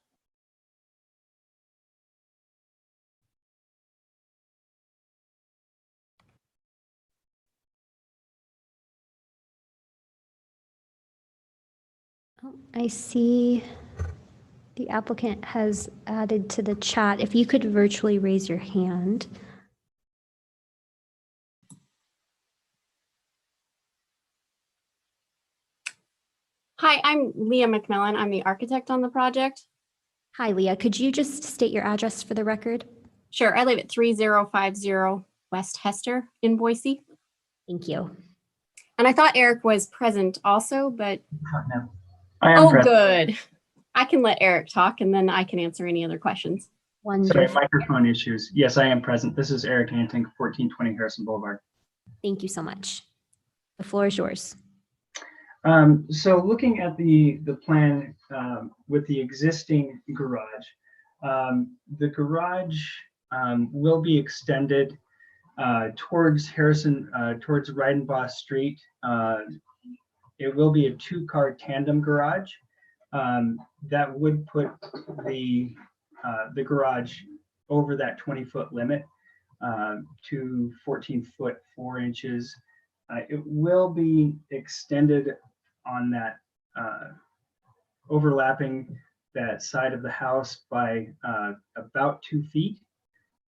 Oh, I see the applicant has added to the chat. If you could virtually raise your hand. Hi, I'm Leah McMillan. I'm the architect on the project. Hi, Leah. Could you just state your address for the record? Sure. I live at 3050 West Hester in Boise. Thank you. And I thought Eric was present also, but No. I am present. good. I can let Eric talk and then I can answer any other questions. Sorry, microphone issues. Yes, I am present. This is Eric Anting, 1420 Harrison Boulevard. Thank you so much. The floor is yours. So looking at the plan with the existing garage, the garage will be extended towards towards Reidenbaugh Street. It will be a two-car tandem garage that would put the garage over that 20-foot limit to 14 foot 4 inches. It will be extended on that overlapping that side of the house by about 2 feet.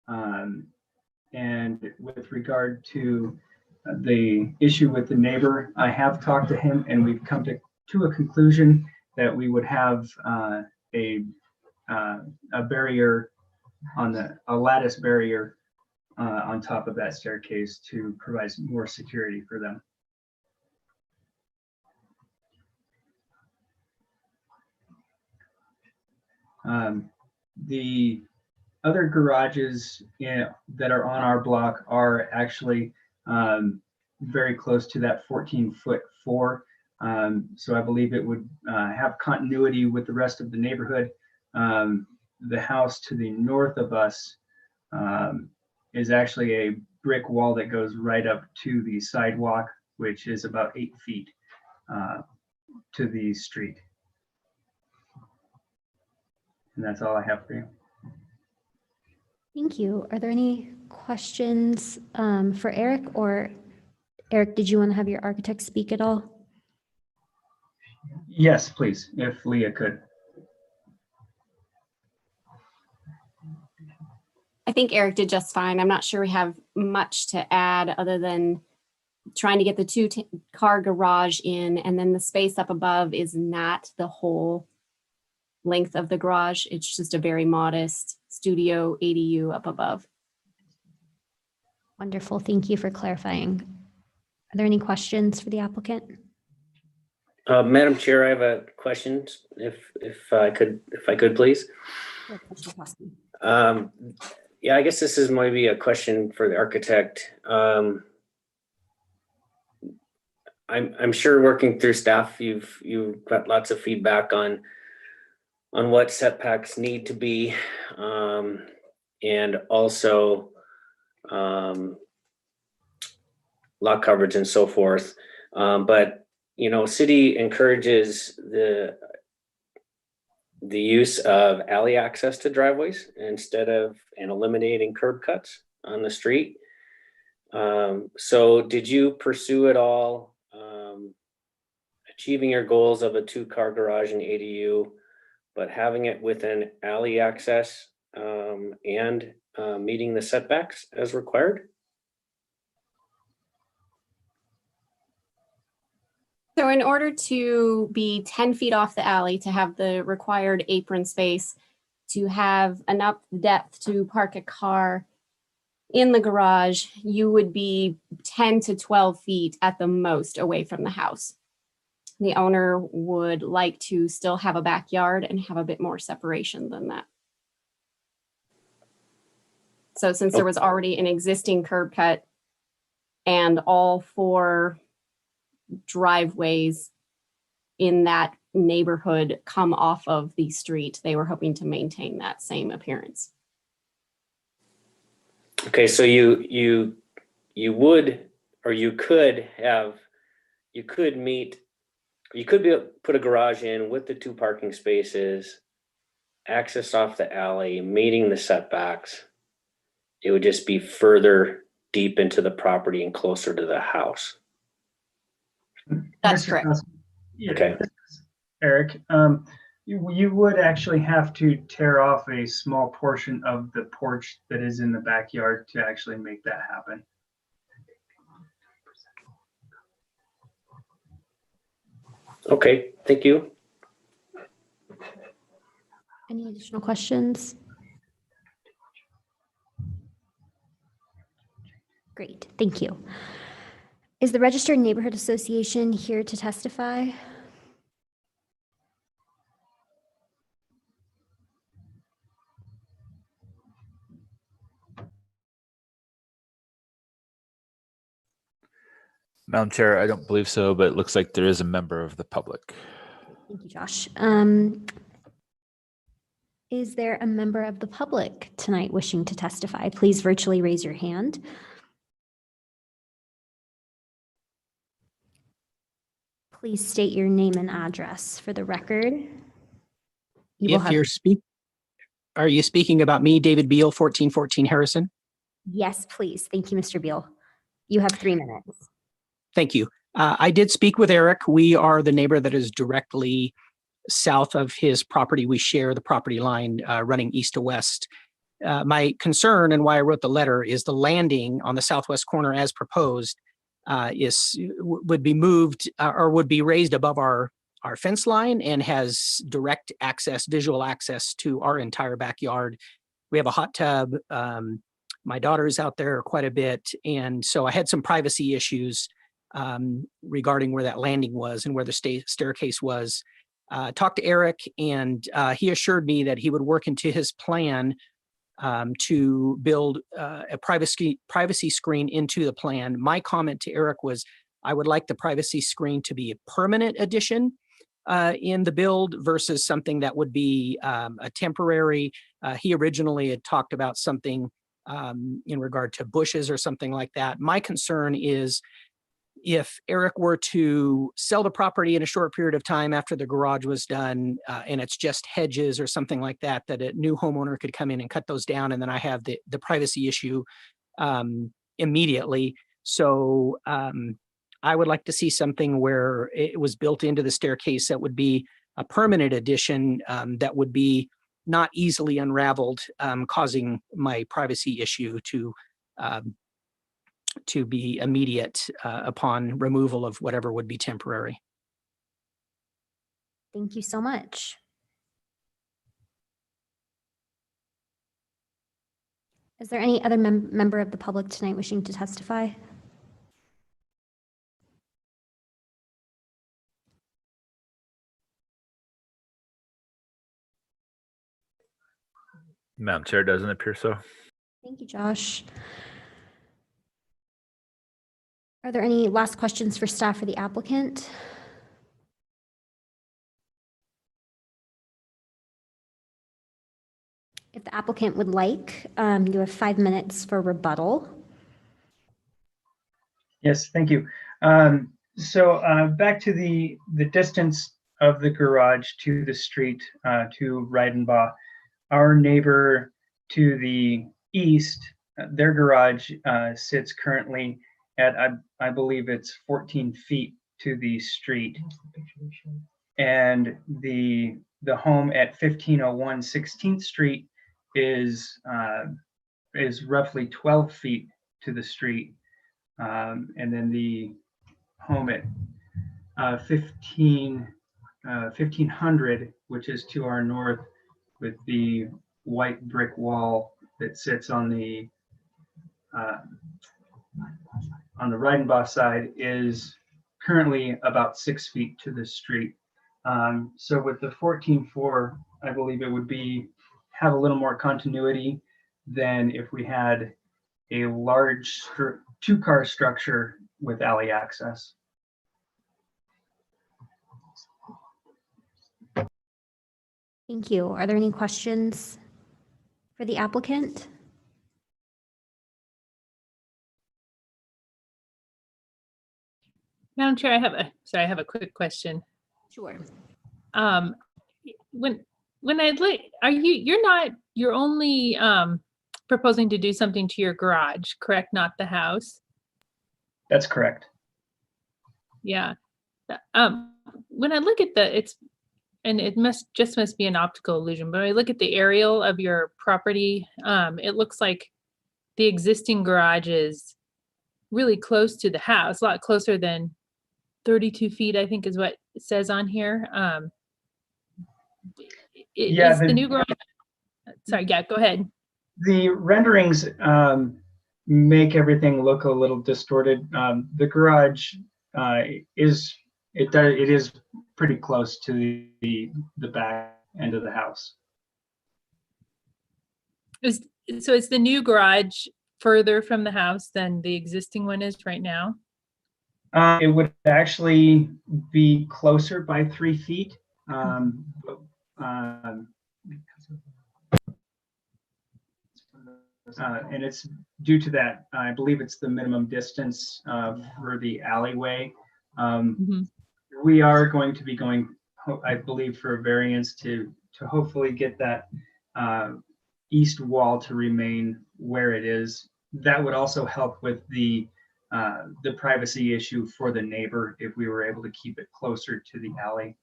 And with regard to the issue with the neighbor, I have talked to him and we've come to a conclusion that we would have a barrier a lattice barrier on top of that staircase to provide more security for them. The other garages that are on our block are actually very close to that 14 foot 4. So I believe it would have continuity with the rest of the neighborhood. The house to the north of us is actually a brick wall that goes right up to the sidewalk, which is about 8 feet to the street. And that's all I have for you. Thank you. Are there any questions for Eric, or Eric, did you want to have your architect speak at all? Yes, please, if Leah could. I think Eric did just fine. I'm not sure we have much to add other than trying to get the two-car garage in, and then the space up above is not the whole length of the garage. It's just a very modest studio ADU up above. Wonderful. Thank you for clarifying. Are there any questions for the applicant? Madam Chair, I have a question, if I could, please. Yeah, I guess this is maybe a question for the architect. I'm sure working through staff, you've got lots of feedback on what setbacks need to be, and also lot coverage and so forth. But you know, city encourages the use of alley access to driveways instead of eliminating curb cuts on the street. So did you pursue at all achieving your goals of a two-car garage and ADU, but having it with an alley access and meeting the setbacks as required? So in order to be 10 feet off the alley, to have the required apron space, to have enough depth to park a car in the garage, you would be 10 to 12 feet at the most away from the house. The owner would like to still have a backyard and have a bit more separation than that. So since there was already an existing curb cut and all 4 driveways in that neighborhood come off of the street, they were hoping to maintain that same appearance. Okay, so you would, or you could put a garage in with the 2 parking spaces, access off the alley, meeting the setbacks. It would just be further deep into the property and closer to the house. That's correct. Okay. Eric, you would actually have to tear off a small portion of the porch that is in the backyard to actually make that happen. Okay, thank you. Any additional questions? Great, thank you. Is the Registered Neighborhood Association here to testify? Madam Chair, I don't believe so, but it looks like there is a member of the public. Thank you, Josh. Is there a member of the public tonight wishing to testify? Please virtually raise your hand. Please state your name and address for the record. Are you speaking about me, David Beal, 1414 Harrison? Yes, please. Thank you, Mr. Beal. You have 3 minutes. Thank you. I did speak with Eric. We are the neighbor that is directly south of his property. We share the property line running east to west. My concern and why I wrote the letter is the landing on the southwest corner as proposed would be moved or would be raised above our fence line and has direct access, visual access to our entire backyard. We have a hot tub. My daughter's out there quite a bit. And so I had some privacy issues regarding where that landing was and where the staircase was. Talked to Eric, and he assured me that he would work into his plan to build a privacy screen into the plan. My comment to Eric was, I would like the privacy screen to be a permanent addition in the build versus something that would be a temporary. He originally had talked about something in regard to bushes or something like that. My concern is if Eric were to sell the property in a short period of time after the garage was done, and it's just hedges or something like that, that a new homeowner could come in and cut those down, and then I have the privacy issue immediately. So I would like to see something where it was built into the staircase that would be a permanent addition that would be not easily unraveled, causing my privacy issue to be immediate upon removal of whatever would be temporary. Thank you so much. Is there any other member of the public tonight wishing to testify? Madam Chair, doesn't appear so. Thank you, Josh. Are there any last questions for staff or the applicant? If the applicant would like, you have 5 minutes for rebuttal. Yes, thank you. So back to the distance of the garage to the street, to Reidenbach. Our neighbor to the east, their garage sits currently at, I believe it's 14 feet to the street. And the home at 1501 16th Street is roughly 12 feet to the street. And then the home at 1500, which is to our north, with the white brick wall that sits on the Reidenbach side, is currently about 6 feet to the street. So with the 14.4, I believe it would have a little more continuity than if we had a large two-car structure with alley access. Thank you. Are there any questions for the applicant? Madam Chair, I have a quick question. Sure. When I look, you're only proposing to do something to your garage, correct? Not the house? That's correct. Yeah. When I look at and it must be an optical illusion, but when I look at the aerial of your property, it looks like the existing garage is really close to the house, a lot closer than 32 feet, I think is what it says on here. Yeah, the new garage, sorry, yeah, go ahead. The renderings make everything look a little distorted. The garage is pretty close to the back end of the house. So is the new garage further from the house than the existing one is right now? It would actually be closer by 3 feet. And it's due to that, I believe it's the minimum distance for the alleyway. We are going to be going, I believe, for a variance to hopefully get that east wall to remain where it is. That would also help with the privacy issue for the neighbor if we were able to keep it closer to the alley.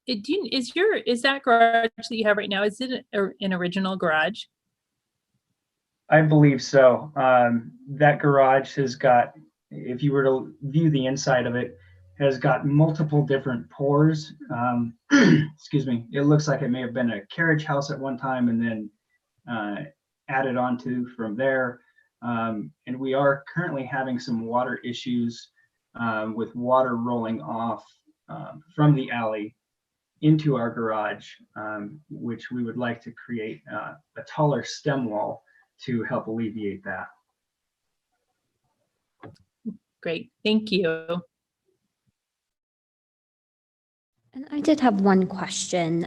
Is that garage that you have right now, is it an original garage? I believe so. That garage has got, if you were to view the inside of it, has got multiple different pores. Excuse me. It looks like it may have been a carriage house at one time and then added onto from there. And we are currently having some water issues with water rolling off from the alley into our garage, which we would like to create a taller stem wall to help alleviate that. Great, thank you. And I did have one question.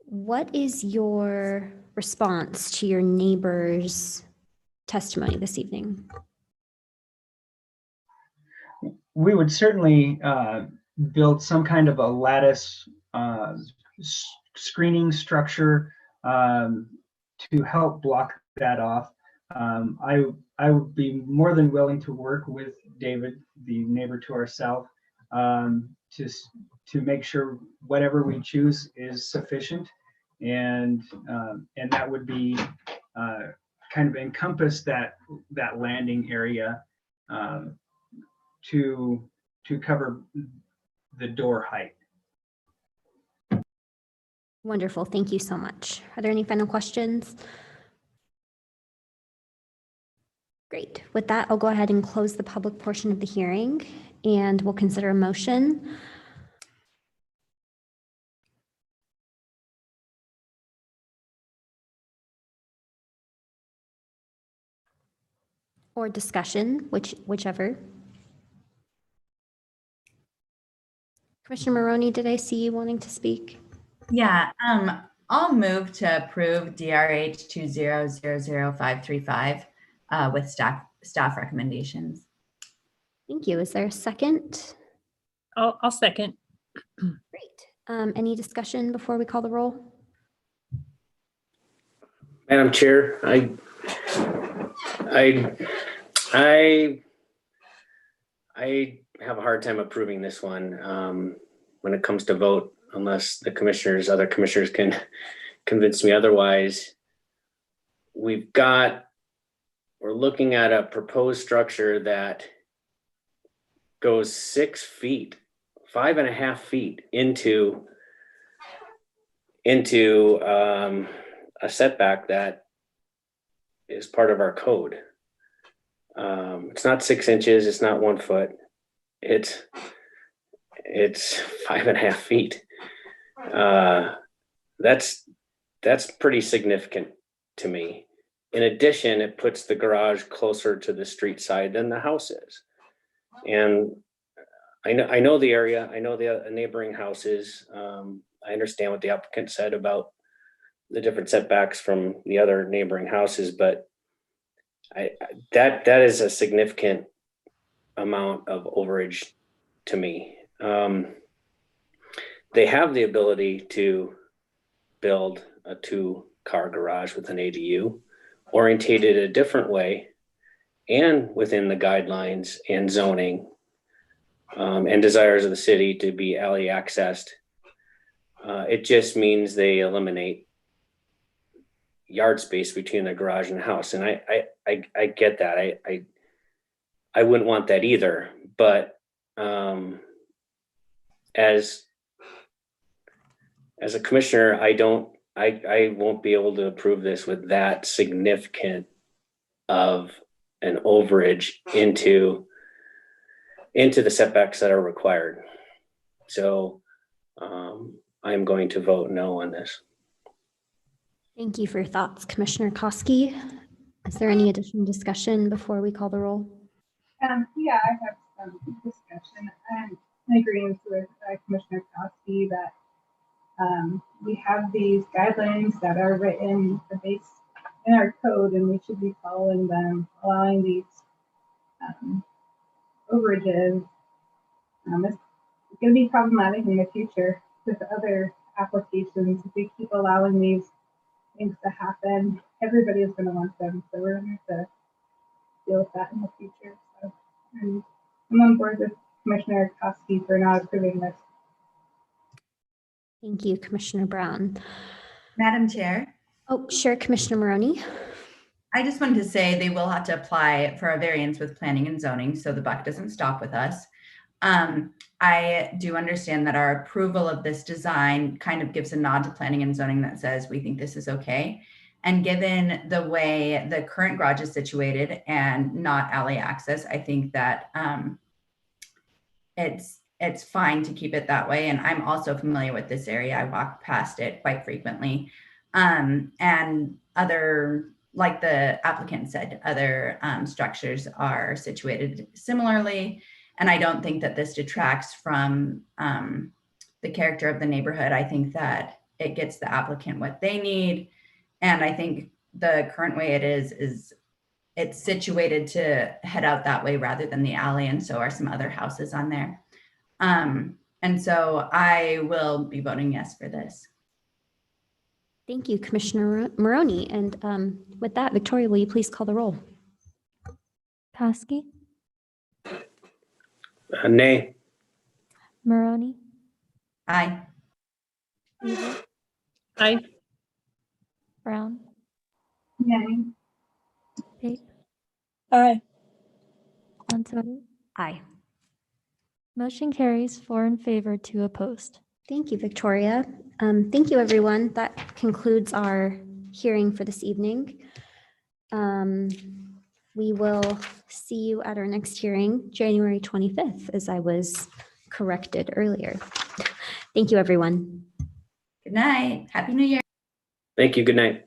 What is your response to your neighbor's testimony this evening? We would certainly build some kind of a lattice screening structure to help block that off. I would be more than willing to work with David, the neighbor to our south, to make sure whatever we choose is sufficient, and that would be kind of encompass that landing area to cover the door height. Wonderful. Thank you so much. Are there any final questions? Great. With that, I'll go ahead and close the public portion of the hearing, and we'll consider a motion. Or discussion, whichever. Commissioner Maroney, did I see you wanting to speak? Yeah, I'll move to approve DRH 2000535 with staff recommendations. Thank you. Is there a second? I'll second. Great. Any discussion before we call the roll? Madam Chair, I have a hard time approving this one when it comes to vote, unless the other commissioners can convince me otherwise. We're looking at a proposed structure that goes 6 feet, 5.5 feet into a setback that is part of our code. It's not 6 inches, it's not 1 foot, it's 5.5 feet. That's pretty significant to me. In addition, it puts the garage closer to the street side than the house is. And I know the area, I know the neighboring houses. I understand what the applicant said about the different setbacks from the other neighboring houses, but that is a significant amount of overage to me. They have the ability to build a 2-car garage with an ADU, orientated a different way and within the guidelines and zoning and desires of the city to be alley accessed. It just means they eliminate yard space between the garage and the house. And I get that. I wouldn't want that either, but as a commissioner, I won't be able to approve this with that significant of an overage into the setbacks that are required. So I'm going to vote no on this. Thank you for your thoughts, Commissioner Koski. Is there any additional discussion before we call the roll? Yeah, I have some discussion. I'm in agreement with Commissioner Koski that we have these guidelines that are written in our code, and we should be following them, allowing these overages. It's going to be problematic in the future with other applications. If we keep allowing these things to happen, everybody is going to want them. So we're going to have to deal with that in the future. So I'm on board with Commissioner Koski for not approving this. Thank you, Commissioner Brown. Madam Chair. Oh, sure, Commissioner Maroney. I just wanted to say they will have to apply for a variance with planning and zoning, so the buck doesn't stop with us. I do understand that our approval of this design kind of gives a nod to planning and zoning that says we think this is okay. And given the way the current garage is situated and not alley access, I think that it's fine to keep it that way. And I'm also familiar with this area. I walk past it quite frequently. And other, like the applicant said, other structures are situated similarly. And I don't think that this detracts from the character of the neighborhood. I think that it gets the applicant what they need. And I think the current way it is it's situated to head out that way rather than the alley. And so are some other houses on there. And so I will be voting yes for this. Thank you, Commissioner Maroney. And with that, Victoria, will you please call the roll? Kosky, Nay. Maroney, Aye. Weaver, Aye. Brown, Nay. Pape, Aye. Montoto. Aye. Motion carries 4 in favor, 2 opposed. Thank you, Victoria. Thank you, everyone. That concludes our hearing for this evening. We will see you at our next hearing, January 25th, as I was corrected earlier. Thank you, everyone. Good night. Happy New Year. Thank you. Good night.